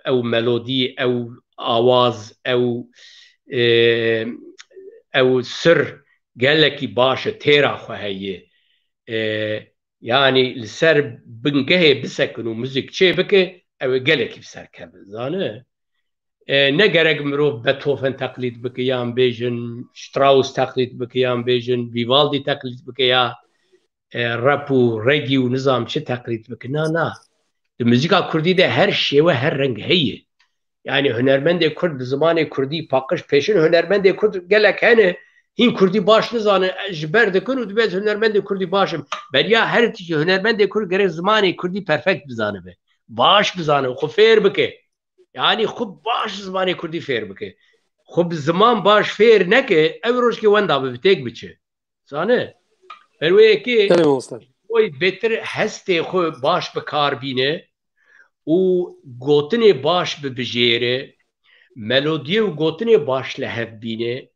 او ملودی او آواز او سر گلکی باشه تیرا خواهیه یعنی لسر بنگه بسکن و موزیک چه بکه او گلکی بسر کبه زانه نگرگ مروف بتوفن تقلید بکه یا بیجن شتراوس تقلید بکه یا بیجن ویوالدی تقلید بکه یا رپ و رگی و نظام چه تقلید بکه نه موزیکا کردی ده هر شی و هر رنگ هیه یعنی هنرمند کرد زمان کردی پاکش پیشن هنرمند کرد گلک هنه هین کردی باش نزانه جبر دکن و دبیز هنرمند کردی باشم بریا هر تیجی هنرمند کرد گره زمان کردی پرفکت بزانه به باش بزانه خب فیر بکه یعنی خوب باش زمان کردی فیر بکه خوب زمان باش فیر نکه او روش که وندا به تک بچه زانه بروی که اوی بهتر هسته خو باش بکار بینه و گوتن باش ببجیره ملودی و گوتن باش لحف بینه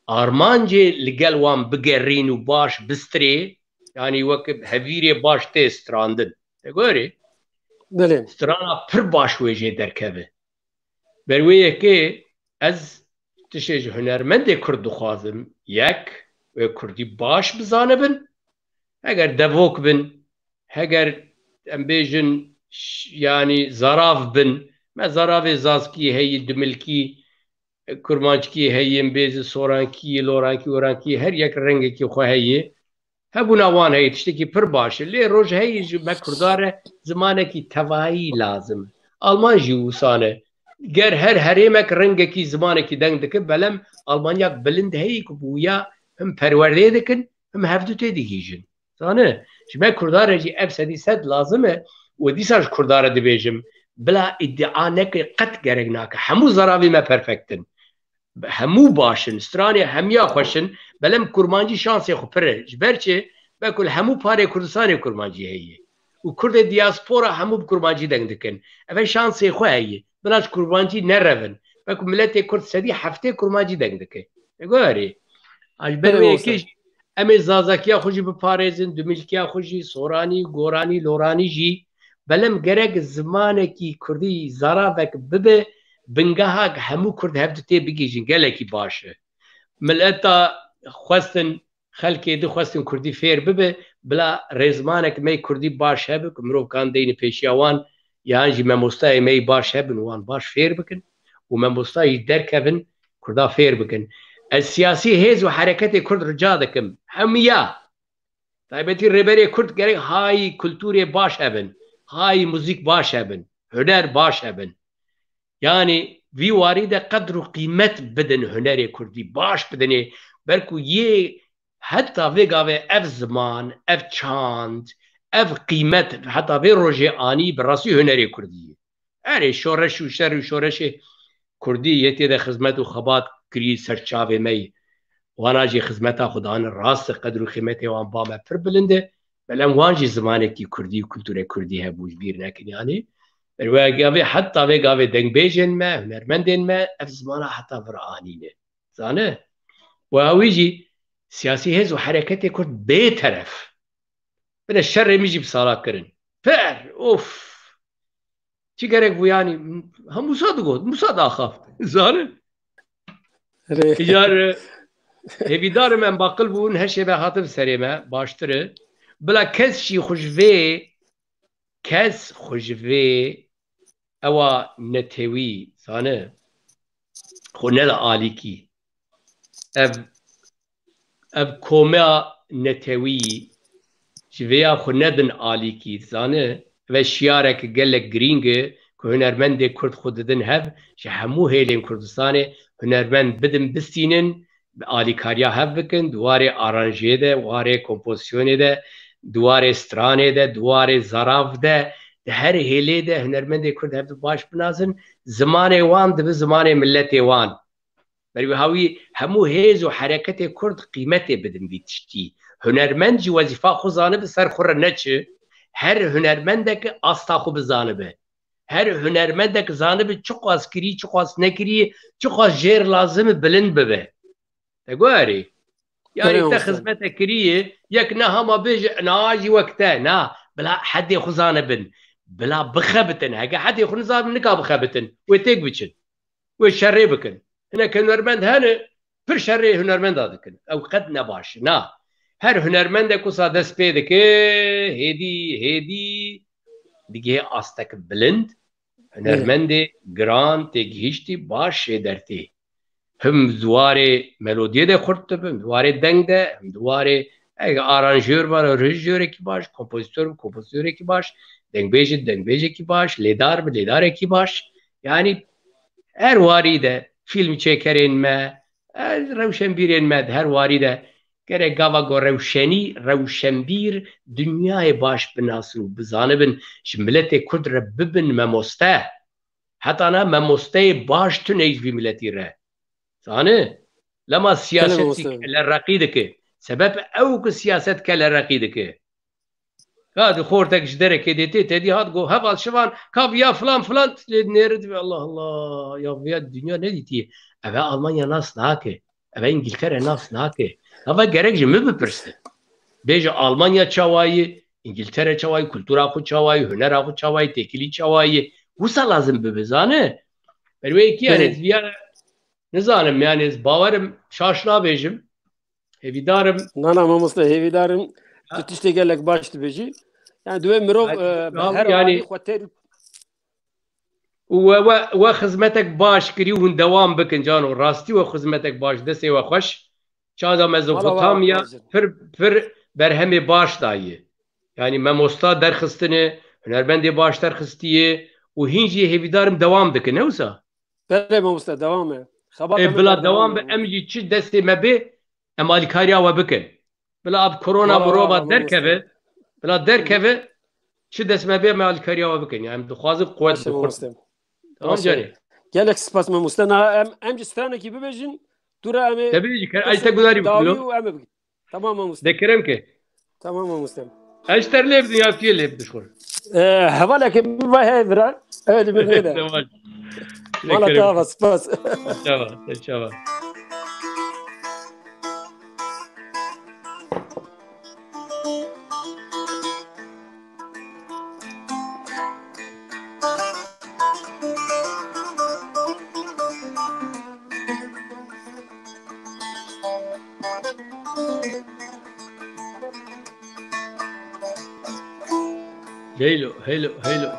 آرمانجه لگل وان بگرین و باش بستری یعنی وقت هویر باش ته استراندن دگوری استرانا پر باش ویجه درکبه برویه که از تشیج هنرمند کرد خوازم یک و کردی باش بزانه بن اگر دوک بن اگر ام بیجن یعنی زراف بن ما زراف زازکی هی دملکی کرمانچکی هی ام بیز سورانکی لورانکی ورانکی هر یک رنگی که خواه هی هبو نوان هی تشتکی پر باشه لی روش هی جو مکرداره زمانه کی توایی لازم آلمان جیوسانه گر هر هریمک رنگی کی زمانه کی دنگ دکن بلم آلمانیاک بلند هی که بویا هم پرورده دکن هم هفدو تیدی هیجن زانه جبه کردار جی اف سدی سد لازمه و دیساش کردار دبیجم بلا ادعا نکه قط گرگ ناکه همو زراوی ما پرفکتن همو باشن سترانی همیا خوشن بلم کرمانجی شانسی خو پره جبر چه بکل همو پاره کردستان کرمانجی هیه و کرد دیاسپورا همو بکرمانجی دنگ دکن اوه شانسی خو هیه بلاش کرمانجی نرون بکل ملت کرد سدی هفته کرمانجی دنگ دکه گوهری اجبر یکیش امی زازکیا خوشی بپارێزن دومیلکیا خوشی سۆرانی گۆرانی لۆرانی جی بەلەم گەرەک زمانێکی کوردی زارابێک ببێ بنگەها هەموو کورد هەفتە تێ بگیژن گەلێکی باشە ملەتا خواستن خەلکێ دخواستن کوردی فێر ببێ بلا ڕێزمانێک مەی کوردی باش هەبێ مرۆڤکان دەینە پێشیاوان یانجی مەمۆستای مەی باش هەبن وان باش فێر بکن و مەمۆستایی دەرکەبن کوردا فێر بکن السیاسی هێز و حرەکەتی کورد ڕجا دەکەم هەمویا تایبەتی ڕێبەرێ کورد گەرەک های کولتورێ باش هەبن های موزیک باش هەبن هونەر باش هەبن یعنی وی واریدە قەدر و قیمەت بدن هونەرێ کوردی باش بدنێ بەرکو یێ هەتا vêgavê ev ziman ev çand ev qîmet heta vê rojê anî bi rastî hunerê Kurdî erê şoreş û şer û şoreşê Kurdî yê tê de xizmet û xebat kirî serçavê me wana jî xizmeta xudan rast qedir û qîmetê wan ba me pir bilind e belem wan jî zimanekî Kurdî û kulturê Kurdî hebû ji bîr nekin yanî berwegavê heta vêgavê dengbêjên me hunermendên me ev zimana heta vir anîne zane wa wî jî siyasî hêz û hereketê Kurd bêteref bine şerê min jî bi sala kirin per of çi gerek bû yanî hemû sa digot Musa daxaft zane jar hêvîdarım em baqil bûn her şê ve hatin serê me baştir e bila kes jî xwe ji vê ewa netewî zane xwe neda alîkî ev komeya netewî ji vêya xwe nedin alîkî zane ve şiyarek gelek girîng e ku hunermendê Kurd xwe didin hev ji hemû hêlên Kurdistanê hunermend bidin bistînin alîkariya hev bikin duwarê aranjiyê de warê kompozisyonê de duwarê stranê de duwarê zarav de di her hêlê de hunermendê Kurd hev baş binazin zimanê wan dibe zimanê milletê wan berî hawî hemû hêz û hereketê Kurd qîmetê bidin vî tiştî hunermend jî wezîfa xwe zanibe ser xwe re neçi her hunermendek asta xwe bizanibe her hunermendek zanibe çi xwaz kirî çi xwaz nekirî çi xwaz jêr lazim bilind bibe te gwerî yani te xizmete kirî yek ne hema bêje na jî wek te na bila hedê xwe zanibin bila bixebitin hege hedê xwe nizanibin nika bixebitin wê têk biçin wê şerê bikin hinek hunermend hene pir şerê hunermenda dikin ew qet ne baş na her hunermendek wisa dest pê dike hêdî digihê astek bilind hunermendê giran tê gihîştî baş şê dertê him duwarê melodiyê de xurt dibin duwarê deng de him duwarê aranjör var rejyörekî baş kompozitörrekî baş dengbêjî dengbêjekî baş lêdar bi lêdarekî baş yani her warî de film çêkerên me rewşenbîrên me her warî de gerek gava go rewşenbîr dünyayê baş binasin û bizanibin ji milletê Kurd re bibin memoste heta na memosteyê baş tune ji vî milletî re zane lema siyasetî kelerreqî dike sebep ew ku siyaset kelerreqî dike hadi xortek ji derekê dêtê tedî hat got heval şivan kav ya filan filan nêrid Allah Allah ya vêya dünya ne dîtiye ev Almanya nas nake ev İngiltere nas nake hava gerek ji min bipirsin bêje Almanya çawayî İngiltere çawayî kultura xwe çawayî hunera xwe çawayî têkilî çawayî wisa lazim bibe zane berwê kî yani nizanim yani ez bawerim şaş nabêjim hêvîdarim nana mamoste hêvîdarim tu tiştê gelek baş dibêjî yani divê mirov her yani xwe we xizmetek baş kirî hûn dewam bikin cano rastî we xizmetek baş destê we xweş çanda Mezopotamya pir berhemê baş dayê yani memosta derxistinê hunermendê baş derxistiye û hîn jî hêvîdarim dewam dikin ne wisa berê mamoste dewam e bila dewam be em jî çi destê me bê em alîkariya we bikin bila ab korona mirova derkeve بلا درکه چه دسمه به مال کاریا بکن یعنی دخوازم قوت بخور تمام جانی گلک سپاس من مستنا ام جستانه کی ببجین دوره ام تبي كان اجتك داري بكلو تمام مستنا ذكرم كي تمام مستنا اشتر لي بدنيا في اللي بدشور حوالك ما هي برا هذه من هنا والله تمام سباس تمام هيلو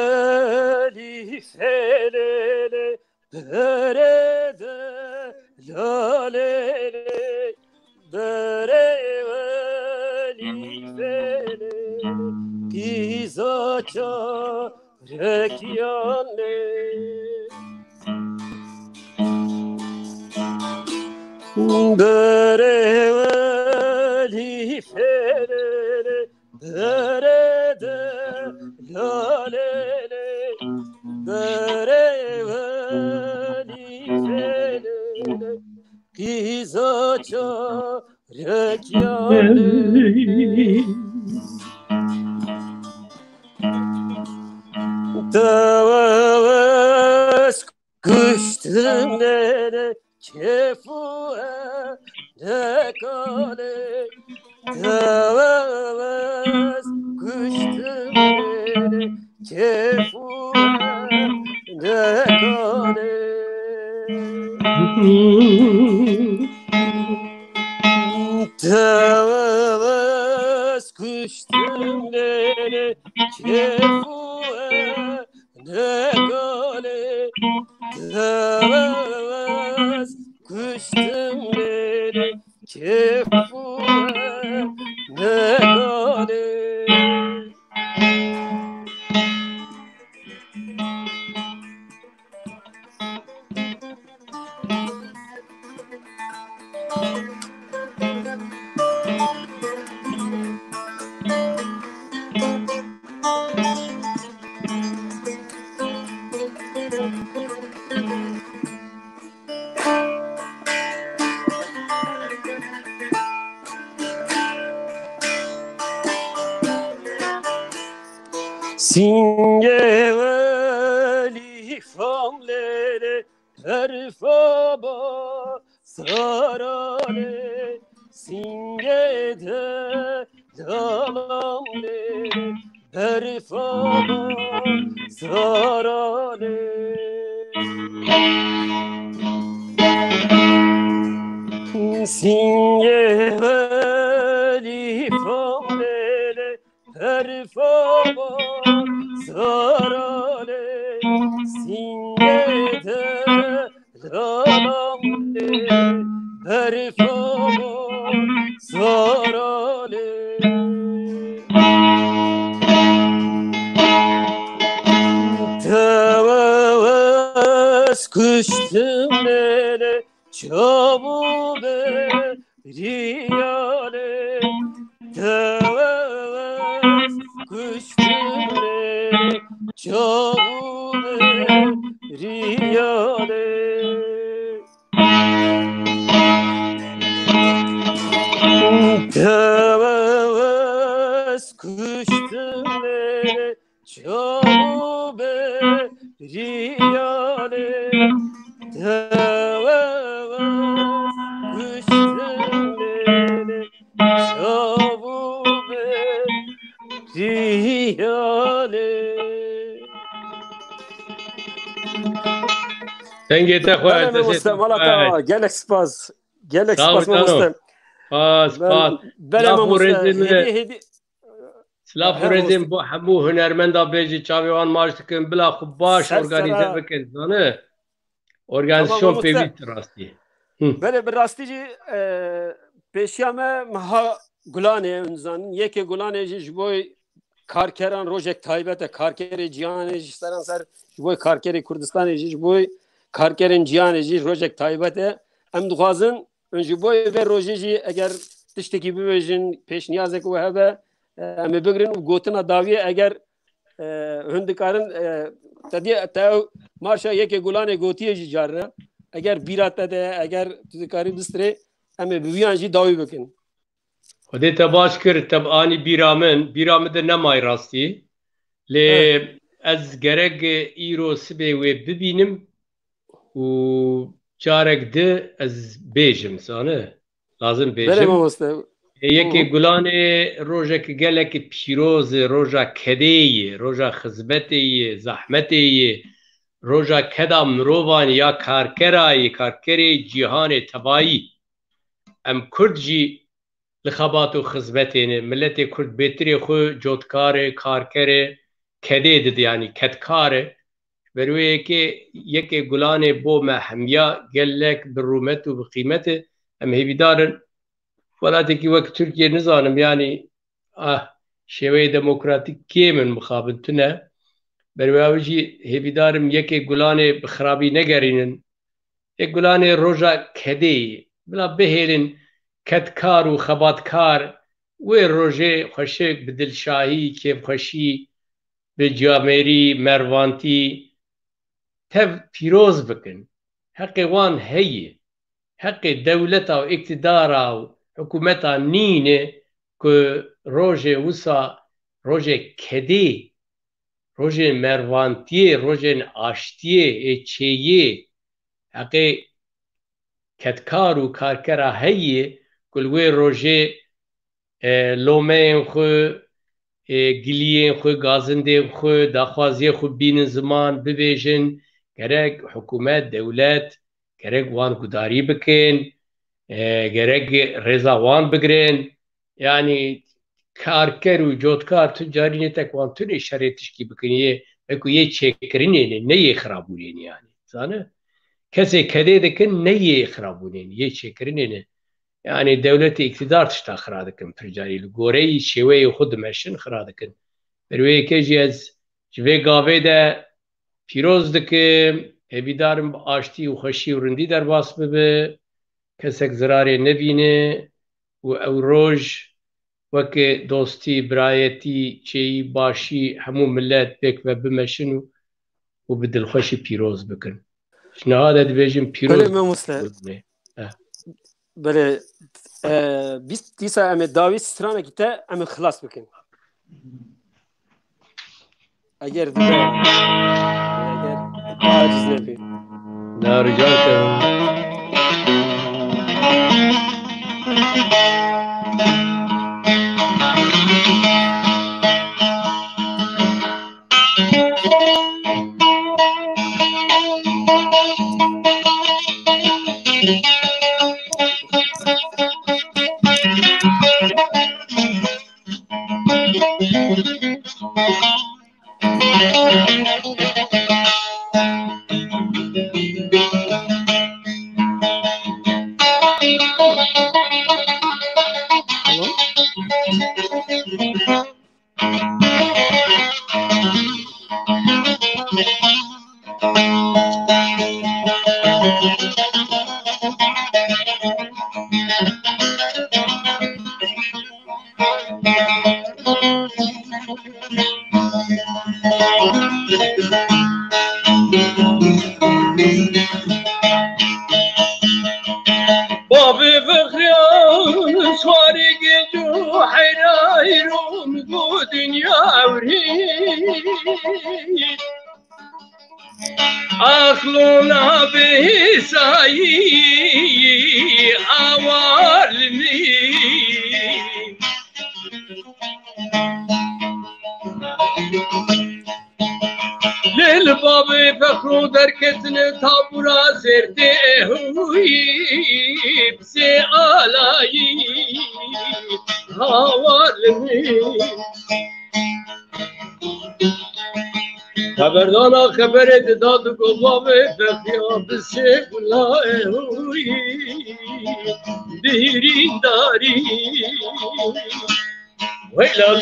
برهولی فلله برده لاله برهولی فلله پیزا چارکیانه برهولی فلله برده lalele bereveli felele kiza çarekyale Tavas kıştım nere kefuhe ne kale Tavas kıştım nere kefuhe ne kale Tavas kıştım nere kefuhe ne kale Tavas kıştım nere kefuhe ne kale Singeveli famlere perfaba sarale Singede dalamlere perfaba sarale Singeveli famlere perfaba sarale Singede dalamle perfaba sarale Tavas kıştım nere çabube riyale Tavas kıştım nere çabube riyale Tavas kıştım nere çabube riyale Tavas kıştım nere çabube جیهانه تنگی تا خواهد مستمالا گلک سپاس مستم بله مستم سلاف ورزیم با همو هنرمندا بیجی چاویوان ماش دکن بلا خوب باش ارگانیزه بکن زانه ارگانیزیشن پیویست راستی بله براستی جی پیشیامه مها گلانه انزان یکی گلانه جی جبوی کارکران روژک تایبت کارکر جیانه جی سران سر جبوی کارکر کردستان جی جبوی کارکرین جیانه جی روژک تایبت ام دخوازن جبوی و روژه جی اگر تشتکی ببیجن پیش نیازه که وهبه ام بگرن و گوتنا داویه اگر هندکارن تا مارشا یکی گلانه گوتیه جی جاره اگر بیرات ده اگر تذکاری بستره ام بیان جی داوی بکن خودی تباش کرد تب آنی بیرامد نمای راستی لی از گرگ ایرو سبی و ببینم و چارک ده از بیجم سانه لازم بیجم یکی گلانه روژه که گلک پیروز روژه کدیه روژه خزمتیه زحمتیه روژه کدا مروان یا کارکری جیهان تبایی ام کرد جی لخبات و خزمتینه ملت کرد بهتری خو جوتکاره کارکره کده دید یعنی کدکاره بروی که یکی گلانه بو محمیا گلک برومت و بقیمت ام هیویدارن ولاتی که وقت ترکیه نزانم یعنی شوی دموکراتیک که من مخابنتونه بروی اوجی هیویدارم یکی گلانه بخرابی نگرینن یک گلانه روژا کده بلا بهیرن کدکار و خباتکار و روژه خوشک بدلشاهی که خوشی به جامری مروانتی تف پیروز بکن حق وان هیه حق دولت و اقتدار و حکومت نینه که روژه وسا روژه کدی روژه مروانتیه روژه آشتیه چیه حق کدکار و کارکره هیه کلوی روژه لومه خو گلیه خو گازنده خو داخوازی خو بین زمان ببیجن گرگ حکومت دولت گرگ وان گداری بکن گرگ رضاوان بگرن یعنی کارکر و جوتکار تجاری نتک وان تونی شریطش کی بکنیه بکو یه چکرینه نه یه خرابونین یعنی زانه کسی کده دکن نه یه خرابونین یه چکرینه yani devleti iktidar tişta xira dikin pircarî li goreyî şêweyê xwe dimeşin xira dikin berwêyekê jî ez ji vê gavê de pîroz dikim hêvîdarim bi aştî û xweşî û rindî derbas bibe kesek zirarê nebîne û ew roj wekî dostî birayetî çêyî başî hemû millet pêk ve bimeşin û bi dilxweşî pîroz bikin ji niha de dibêjim pîroz بله بیست دیسا ام داوی سترانه کیته ام خلاص بکن اگر دیگه اگر عاجز نبی نه رجال کنم أخلنا به سعي أوالمي لیل بابی فخرو درکتن تابورا زرده هوی بسی آلایی حوالمی خبردانا خبرت داد گو بابی فخیا بسی گلای هوی دیرین داری ویلال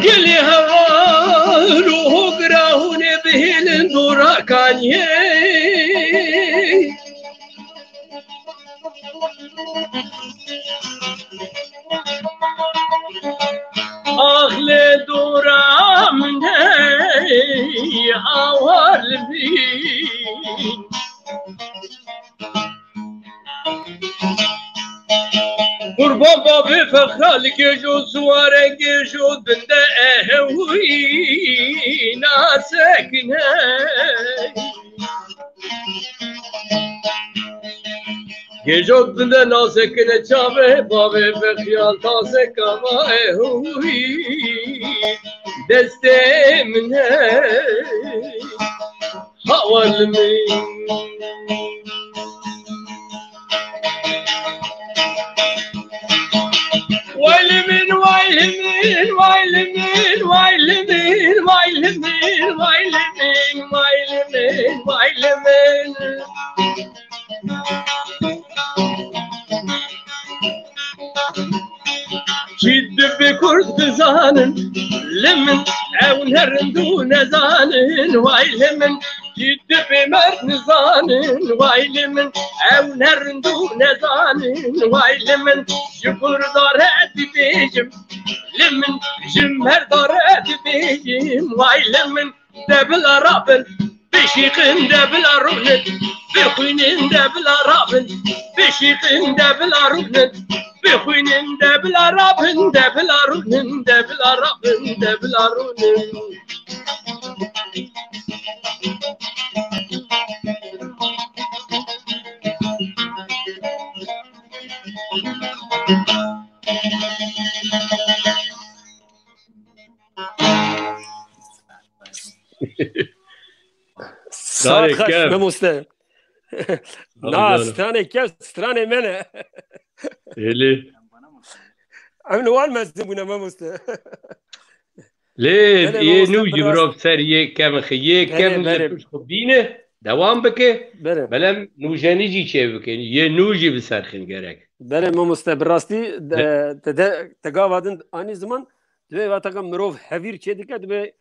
گلی هوا روح گراهونه بهل دورا کانیه آخل دورم نه حوال بین قربان بابی فخرال که جو سواره که جو دنده اهوی ناسکنه که جو دنده ناسکنه چاوه بابی بخیال تاسه کما اهوی دسته منه حوال من ويلمن ويلمن ويلمن ويلمن ويلمن ويلمن ويلمن ويلمن جد بكرد زانن لمن او نرندو نزانن ويلمن جد بمرد نزانن ويلمن او نرندو نزانن ويلمن شكر دارت بيجم لمن جمهر دارت بيجم ويلمن دبل رابن بشيقن دبل رونن بخوينن دبل رابن بشيقن دبل رونن بخوينن دبل رابن دبل رونن دبل رابن دبل رونن ساعت خش بمسته نه سترانه که سترانه منه الی امن وال مزدمونه بمسته ليه نوجي بروف سر يكم خيكم لتوش خبينه دوام بك بلم نوجاني جي شيء بك نوجي بسرخن جرك بله ما مستبراستی تگاوادن آنی زمان دوی وقتا مروف هفیر چه دیگه دوی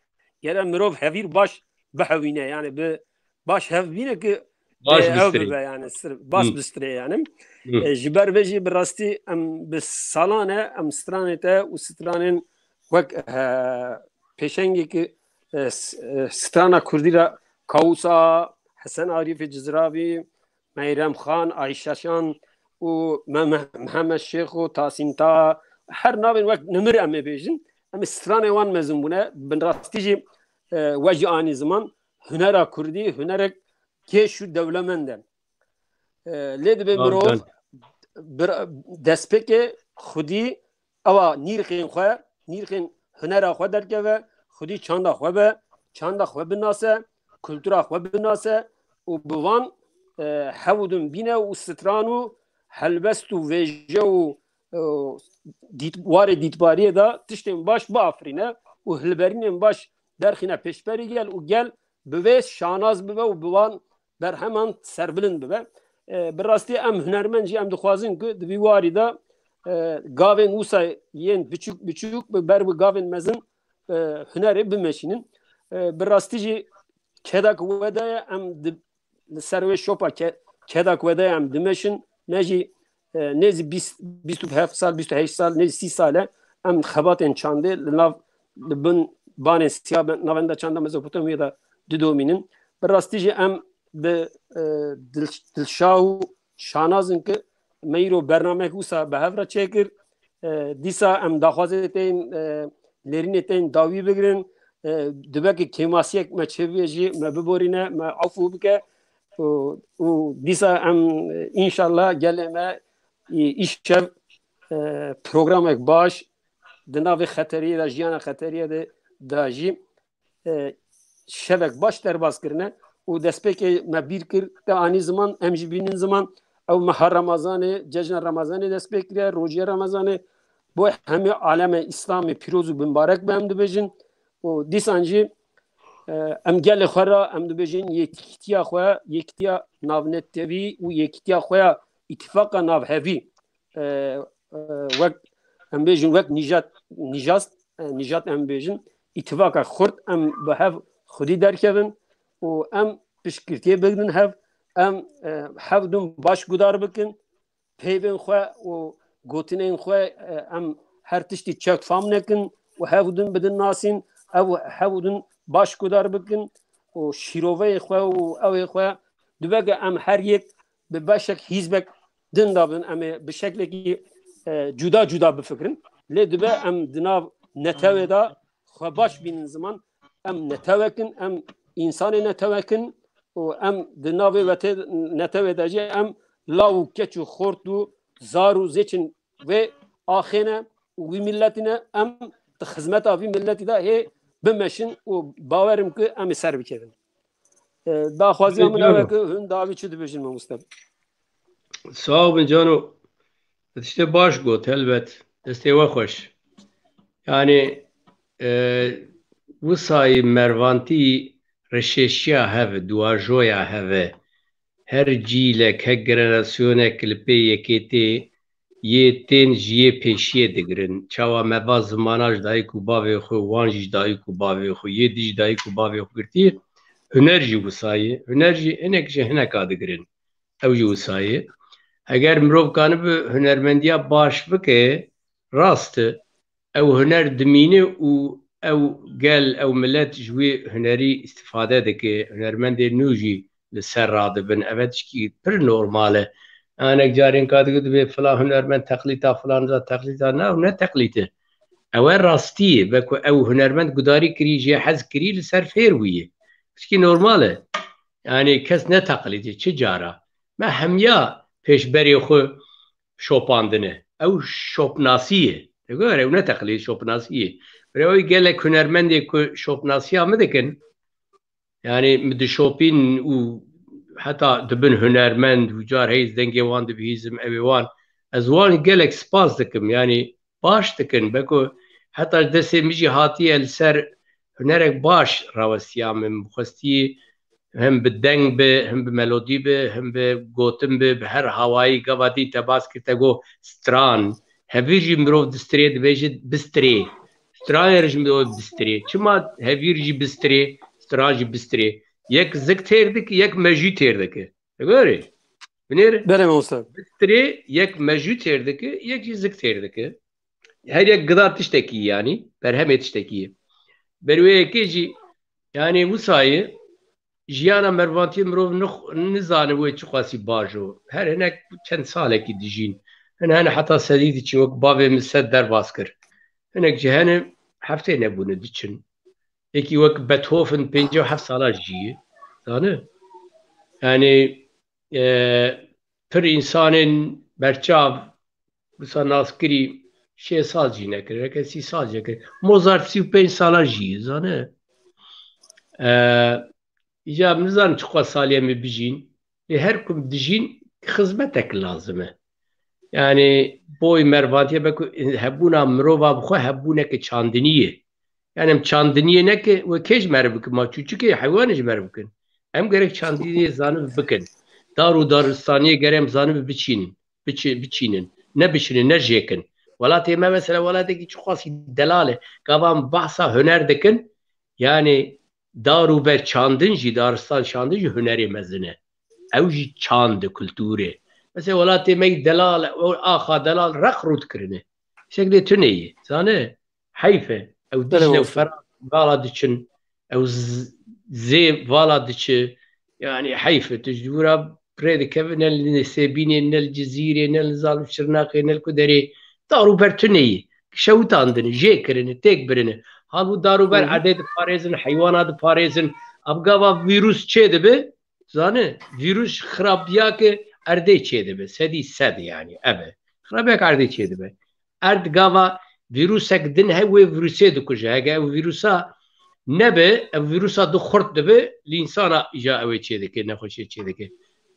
گره مروف هفیر باش بحوینه یعنی به باش هفینه که باش بستری یعنی باش بستری یعنی جبر بجی براستی ام بسالانه ام سترانه تا و سترانه وک پیشنگی که سترانه کردی را کاوسا حسن عارف جزراوی میرم خان عایشه شان و محمد شیخ و تاسیم تا هر نابین وقت نمر امه بیشن ام سترانه وان مزمونه بن راستی جی وجه آنی زمان هنر کردی هنر که شو دولمنده لید به مروف دسپک خودی اوا نیرخین خواه نیرخین هنر خواه درکه و خودی چند خواه به چند خواه بناسه کلتور خواه بناسه و بوان حودن بینه و سترانو هلبست و ویجه و دیتباریه دا تشتیم باش با افرینه و هلبرینیم باش درخینه پیشبری گل و گل بویس شاناز ببه و بوان بر همان سربلند ببه براستی ام هنرمنجی ام دخوازین که دوی واری دا گاوین اوسا ین بچوک بر و گاوین مزن هنری بمشینن براستی جی کداک ودای ام سروی شوپا کداک ودای ام دمشن نجی نزی 27 سال 28 سال نزی 30 ساله ام خباتن چانده لناف بن بان سیاب نوانده چند مزوپوتامیا دا ددومینن براستی ام به دلشاو شانازن که میرو برنامه کوسا به هفره چکر دیسا ام داخوازه تین لرینه تین داوی بگیرن دبکی کماسیک ما چویجی ما ببورینه ما عفو بکه و دیسا ام انشالله گله ما ایشچه پروگرامک باش دناوی خطریه دا جیانا خطریه دا جی شبک باش درباز کرنه و دسپیک ما بیر کر تا آنی زمان امجی بینین زمان او مهر رمضانه جشن رمضانه دسپیک کرده روزی رمضانه بو همه عالم اسلامی پیروز و مبارک به هم دو بجین و دیسانجی ام گل خورا ام دو بجین یکتیا خواه یکتیا ناونتوی و یکتیا خواه اتفاق ناو هوی وقت ام بجین وقت نجات ام بجین اتفاق خورد ام به هف خودی درکبن و ام پشکرتیه بگدن ام هفدون باش گدار بکن پیوین خواه و گوتنین خواه ام هر تشتی چک فام نکن و هفدون بدن ناسین او هفدون باش گدار بکن و شیروه خواه و اوه خواه دوباره ام هر یک به باشک هیزبک دن دابن ام به شکلی که جدا جدا بفکرن لی دوباره ام دناو نتوه دا خواه باش بینن زمان ام نتوکن ام انسان نتوکن و ام دناوی وقت نتوه دا جی ام لاو کچو خورد و زارو زیچن و آخینه وی ملتینه ام خدمت آوی ملتی دا هی بمشن و باورم که ام سر بکردن دا خوازی همون اوه که هن داوی چو دو بشن ما مستقل sağ olun canım. İşte baş got elbet. Desteğe hoş. Yani bu sayı mervanti reşeşya heve, duajoya heve. Her cilek, her generasyona klipe yeketi yeten jiye peşiye digirin. Çava meva zamanaj dahi kubave xo, vanj dahi kubave xo, yediş dahi kubave xo girti. Hünerji bu sayı. Hünerji enekje heneka digirin. Evji bu sayı. Eğer mirov kanı bu hünermendiya baş bike rastı ev hüner dimini u ev gel ev millet jwi hüneri istifade dike hünermendi nuji li ser radibin evet ki pir normale anek carin kadıgı dibe falan hünermen taklita falan za taklita ne takliti ev rastî ve ku ev hünermend gudari kiri jê hez kirî li ser fêr bûye ki normale yani kes ne taklidi çi cara me hemya پێشبەری خۆ شۆپاندنە ئەو شۆپناسیە دەگوێرە ئەو نەتەقلید شۆپناسیە برەوەی گەلێک هونەرمەندێک شۆپناسیا مدەکەن یعنی مدشۆپین و حتا دبن هونەرمەند و جار هەیز دەنگێ وان دبیزم ئەوێ وان ئەز وان گەلێک سپاس دەکەم یعنی باش دەکەن بەکۆ حتا دەستێ میژی هاتیە لەسەر هونەرێک باش ڕاوەستیا من بخواستی هم به دنگ به هم به ملودی به هم به گوتم به هر هوایی گوادی تباس کرده گو ستران هفیرجی مروف دستری دویجد بستری ستران رج مروف بستری چما هفیرجی بستری ستران جی بستری یک زک تردک یک مجی تردک بگوری بنیر بله موسا بستری یک مجی تردک یک جی زک تردک her یک gıda tişteki yani berhem etişteki berwe keci yani bu sayı jiyana mervantiye mirov nizane wê çi xwasî baş o her hinek çend salekî dijîn hene heta sedî diçî wek bavê min sed derbas kir hinek ji hene heftê nebûne diçin yekî wek Beethoven pêncî û heft sala jîye zanî yani pir însanên berçav wisa naskirî şê sal jî nekir reke sî sal jê kir Mozart sî û pênc sala jîye zanî İcab nizan çuqa saliye mi bijin her kum dijin hizmetek lazım yani boy mervantiye beku hebuna mirova bxwe hebune ke çandiniye yani çandiniye ne ke ve kej mervik ma çuçuke hayvanı mervikin em gerek çandiniye zanı bikin daru daristaniye gerem zanı biçinin ne biçinin ne jekin wala tema mesela wala de ki çuqasi delale kavam bahsa hüner dekin yani daru ber çandın jî daristan çandın jî hünerê mezine ew jî çand kulturê mesela welatê me delal axa delal req rûd kirine şeklê tuneyê zanî heyfe او دیجله و فرات والا دچن او زی والا دچه يعني حيفة تجدورا بريد كفن النسابين ان الجزيرة ان الظالم شرناقي ان الكدري دارو برتني شو تاندن جيكرن تيك برن هالو دارو بر عدد باريزن حيوانات باريزن ابغا فيروس چه دبه زانه فيروس خرابياك ارده چه دبه سدي سد يعني ابه خرابياك ارده چه دبه ارد غاوا فيروسك دن هو فيروسي دكوجه هاga فيروسا نبه فيروسا دو خرط دبه الانسان اجا اوي چه دكه نخوشي چه دكه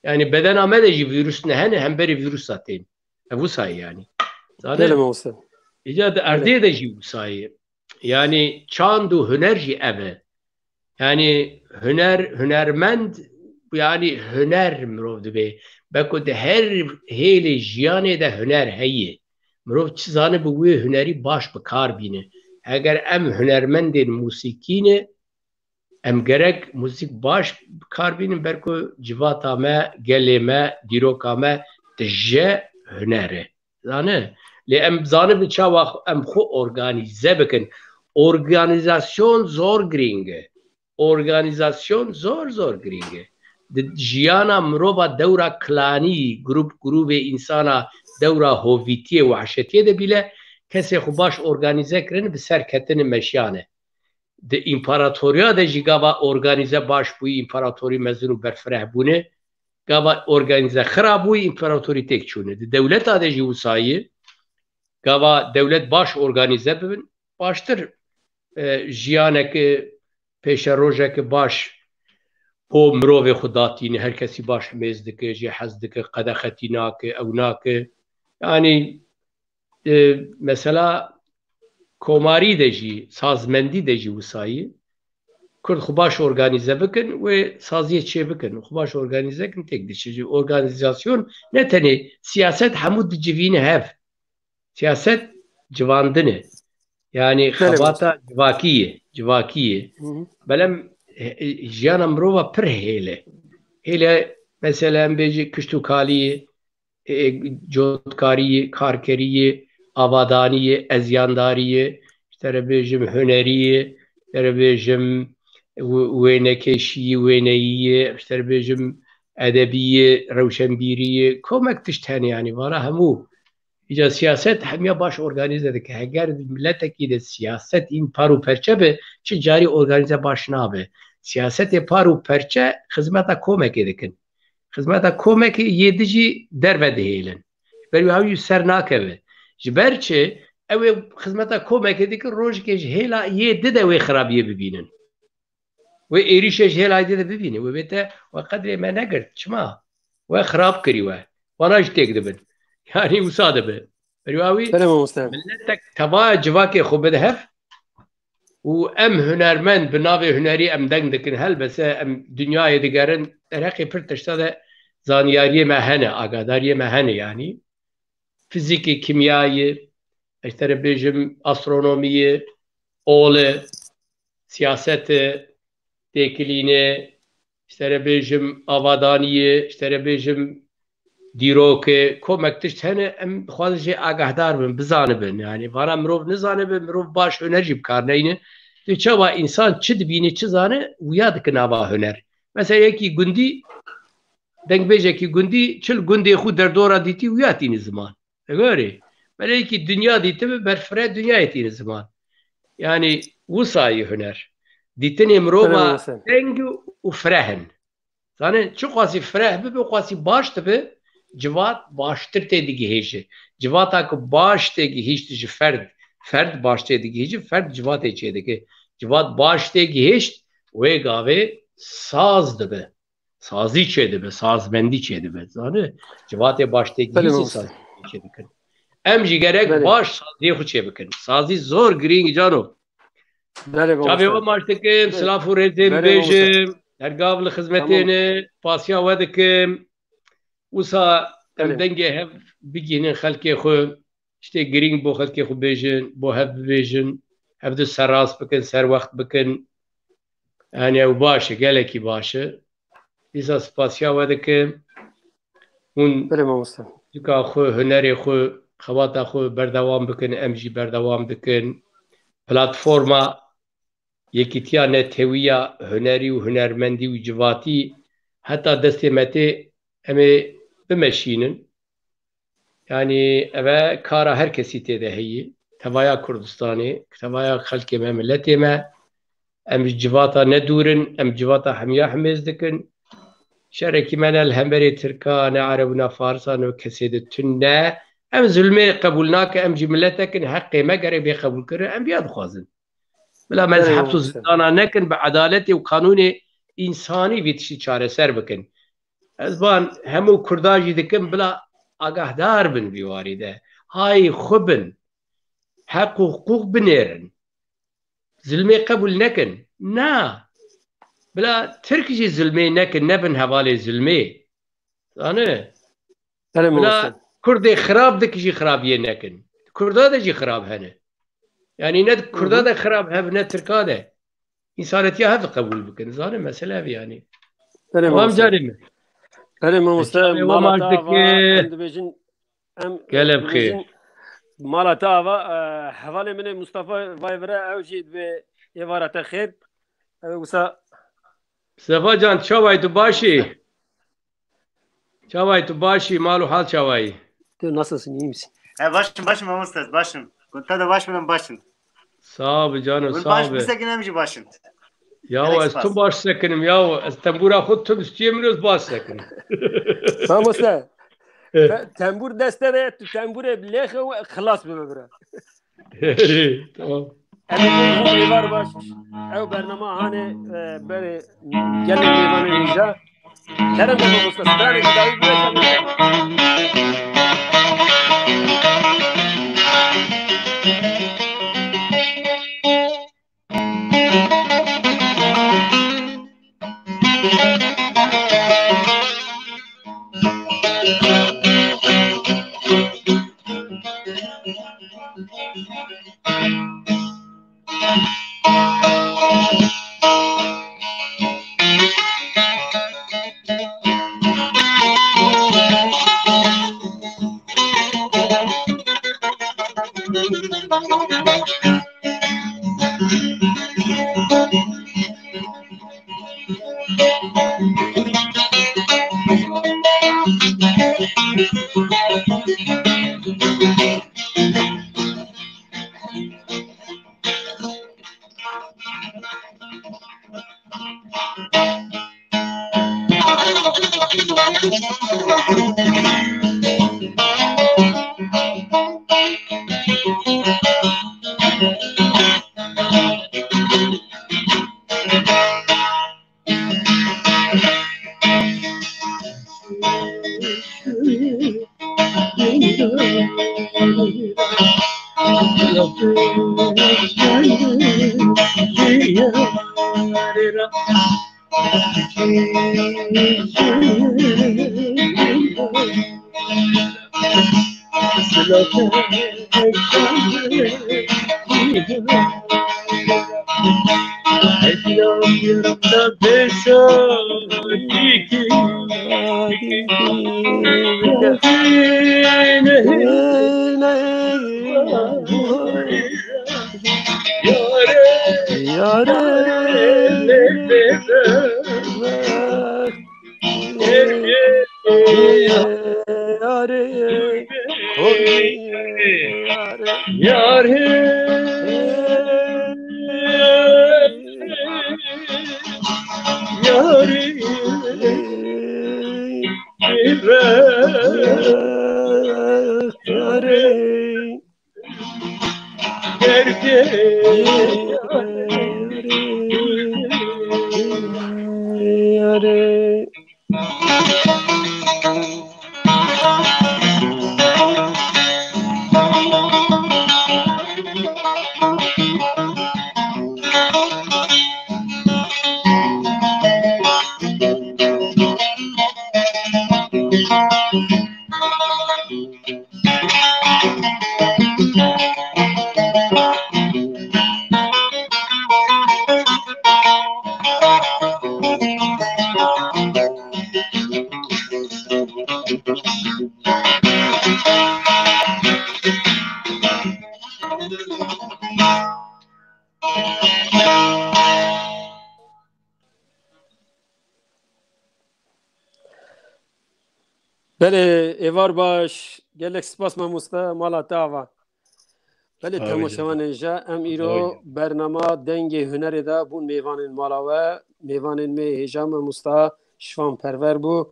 يعني بدن امدجي فيروس نهنه هم بري فيروساتين ابو ساي يعني زانه ایجاد ارده de jî wî yani çand û huner jî ev e yani hunermend yani huner mirov dibe beko de her hêlê jiyanê de huner heye mirov çi zane bi wê hunerî baş bi kar bîne eger em hunermendên musîkî ne em gerek musîk baş bi kar bînin berko civata me gelê me dîroka me dije huner e zane li em zanibin çawa em xwe organize bikin organizasyon zor giring e organizasyon zor giring e di jiyana mirova dewra klanî grûpê însana dewra hovîtiyê û heşetiyê de bîle kesê xwe baş organize kirin bi ser ketinê meşyan e di împaratoriya de jî gava organize baş bûyî împaratorî mezin û berfireh bûne gava organize xirab bûyî împaratorî têk çûne di dewleta de jî wîsayî gava devlet baş organize bibin baştır jiyaneke pêşerojeke baş bo mirovê xwe datîne her kesî baş mêz dike jê hez dike qedexetî nake ew nake yani mesela komarî de jî sazmendî de jî wîsayî Kurd xwe baş organize bikin wê saziyê çê bikin xwe baş organize kin têk diçe organizasyon ne tenê siyaset hemû dicivîne hev siyaset civandine yani xebata civakiye belem jiyana mirova pir hêle mesela em bêjî kuştukaliyê cotkariyê karkeriyê avadaniyê ezyandariyê tere bêjim huneriyê tere bêjim wênekeşiyî wêneyiyê tere bêjim edebiyê rewşenbîriyê komek tişt hene yani vara hemû İca siyaset hemiye baş organize dike. Eğer milletekî de siyaset in par û perçe be çi carî organize baş nabe. Siyasete par û perçe xizmeta komekê dikin. Xizmeta komekê yê dijî derve dihêlin. Berî ew yû ser nakeve. Ji ber çi ew ê xizmeta komekê dikin rojekê ji hêla yê di de wê xirabiyê bibînin. Wê êrişê ji hêla yê de bibîne. Wê bête we qedrê me negirt çima. We xirab kirî we. Wana ji têk dibin. Yani wisa be. Berî milletek teva civakê xwe bide hev û em hunermend bi navê hunerî em deng dikin helbese em dünyayê digerin Iraqê pir tişta de zaniyariyê me hene agadariyê me hene yani fizîkê kimyayê tere bêjim astronomiyê olê siyasetê têkilînê tere bêjim avadaniyê tere bêjim dîrokê komek tişt hene em xwazê jê agahdar bin bizanibin yani vara mirov nizanibin mirov baş huner jî bikar neyne tu çawa insan çi dibîne çi zane wiya dikin ava huner mesela yekî gundî dengbêjekî gundî çil gundê xwe derdora dîtî wiya tîne ziman gorî belekî dünya dîtibe berfireh dünyayê tîne ziman yani wîsayî huner dîtinê mirova deng û firehin zane çi xwazî fireh bibe xwazî baş dibe civat baştır tê digihêje. Civata ku baş tê gihîşt ji ferd baş tê digihîje, ferd civatê çê dike. Civat baş tê gihîşt wê gavê saz dibe. Sazî çê dibe, sazmendî çê dibe. Zanî? Civatê baş tê gihîşt sazî çê dikin. Em jî gerek baş saziyê xwe çê bikin. Sazî zor girîng cano. Çavê we maş dikim, silav û rêzê bibêjim, dergav li xizmetê ne, pasiya we dikim. Wisa em dengê hev bigînin xelkê xwe işte girîng bo xelkê xwe bêjin bo hev bibêjin hev di serrast bikin serwext bikin yani ew baş e gelekî baş e dîsa spasiya we dikim hûn dika xwe hunerê xwe xewata xwe berdewam bikin em jî berdewam dikin پلاتفورما یەکیتیا نەتەویە هونەری و هونەرمەندی و جواتی هەتا دەستێ مەتێ ئەمێ بمەشینن یعنی ئەوە کارە هەر کەسی تێدە هەیە تەڤایە کوردستانê تەڤایە خەڵکێ me milletê me em ji civata nedûrin em civata hemiya hemêz dikin şerekî me ne li hemberê Tirkan ne Arab û ne Farisan û kesê di tune ne em zilmê qebûl nake em jî milletekin heqê me gerê bê qebûl kirin em biya dixwazin bila mezheb û zindana nekin bi edaletê û kanûnê însanî vê tiştî çareser bikin ez ban hemû Kurdan jî dikim bila agahdar bin vî warî de hayê xwe bin heq û hiqûq binêrin zilmê qebûl nekin na bila Tirk jî zilmê nekin nebin hevalê zilmê zanî bila Kurdê xirab dik jî xirabiyê nekin Kurda de jî xirab hene yani ne Kurda de xirab hev ne Tirka de însanetiya hev qebûl bikin zanî mesele ev yani tamam canî me Erê mamoste mala te em dibêjin em gelê bixêr mala te ava hevalê min ê Mustafa vayvire ew jî divê êvara te xêr ew wisa Sefa can çavayî tu başî çavayî tu başî mal û hal çavayî tu nasılsın iyi misin? Başım mamoste başım te de baş benim başım sağ ol canım sağ ol baş bir sekin em jî başım ya ez tu baş sekinim ya ez tembûra xwe tu bistiyê min ez baş sekinim mamoste tembûr deste de tu tembûrê bilêxe û xilas bibe bire tamam em êvar baş ew bername hanê berê gelê mêvanê nîja kerem de mamoste stranê dawî bire بله ایوار باش گلک سپاس ماموستا مالا تاوا بله تماشاوان اینجا ام ایرو برنامه دنگ هنری دا بون میوان مالاوه میوان می هجا ماموستا شفان پرور بو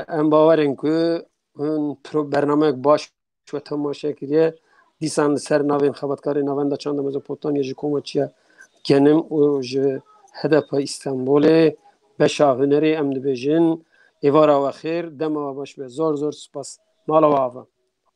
ام باورن که اون برنامه باش و تماشا کریه دیسان سر ناوین خبرکاری ناوندا چند مزوپوتامیا جی کوماچیا کنم و ج هدف استانبول بشا هنری ام دبیجن ایوارا و خیر دم و باش به زور زور سپاس مالا و آوا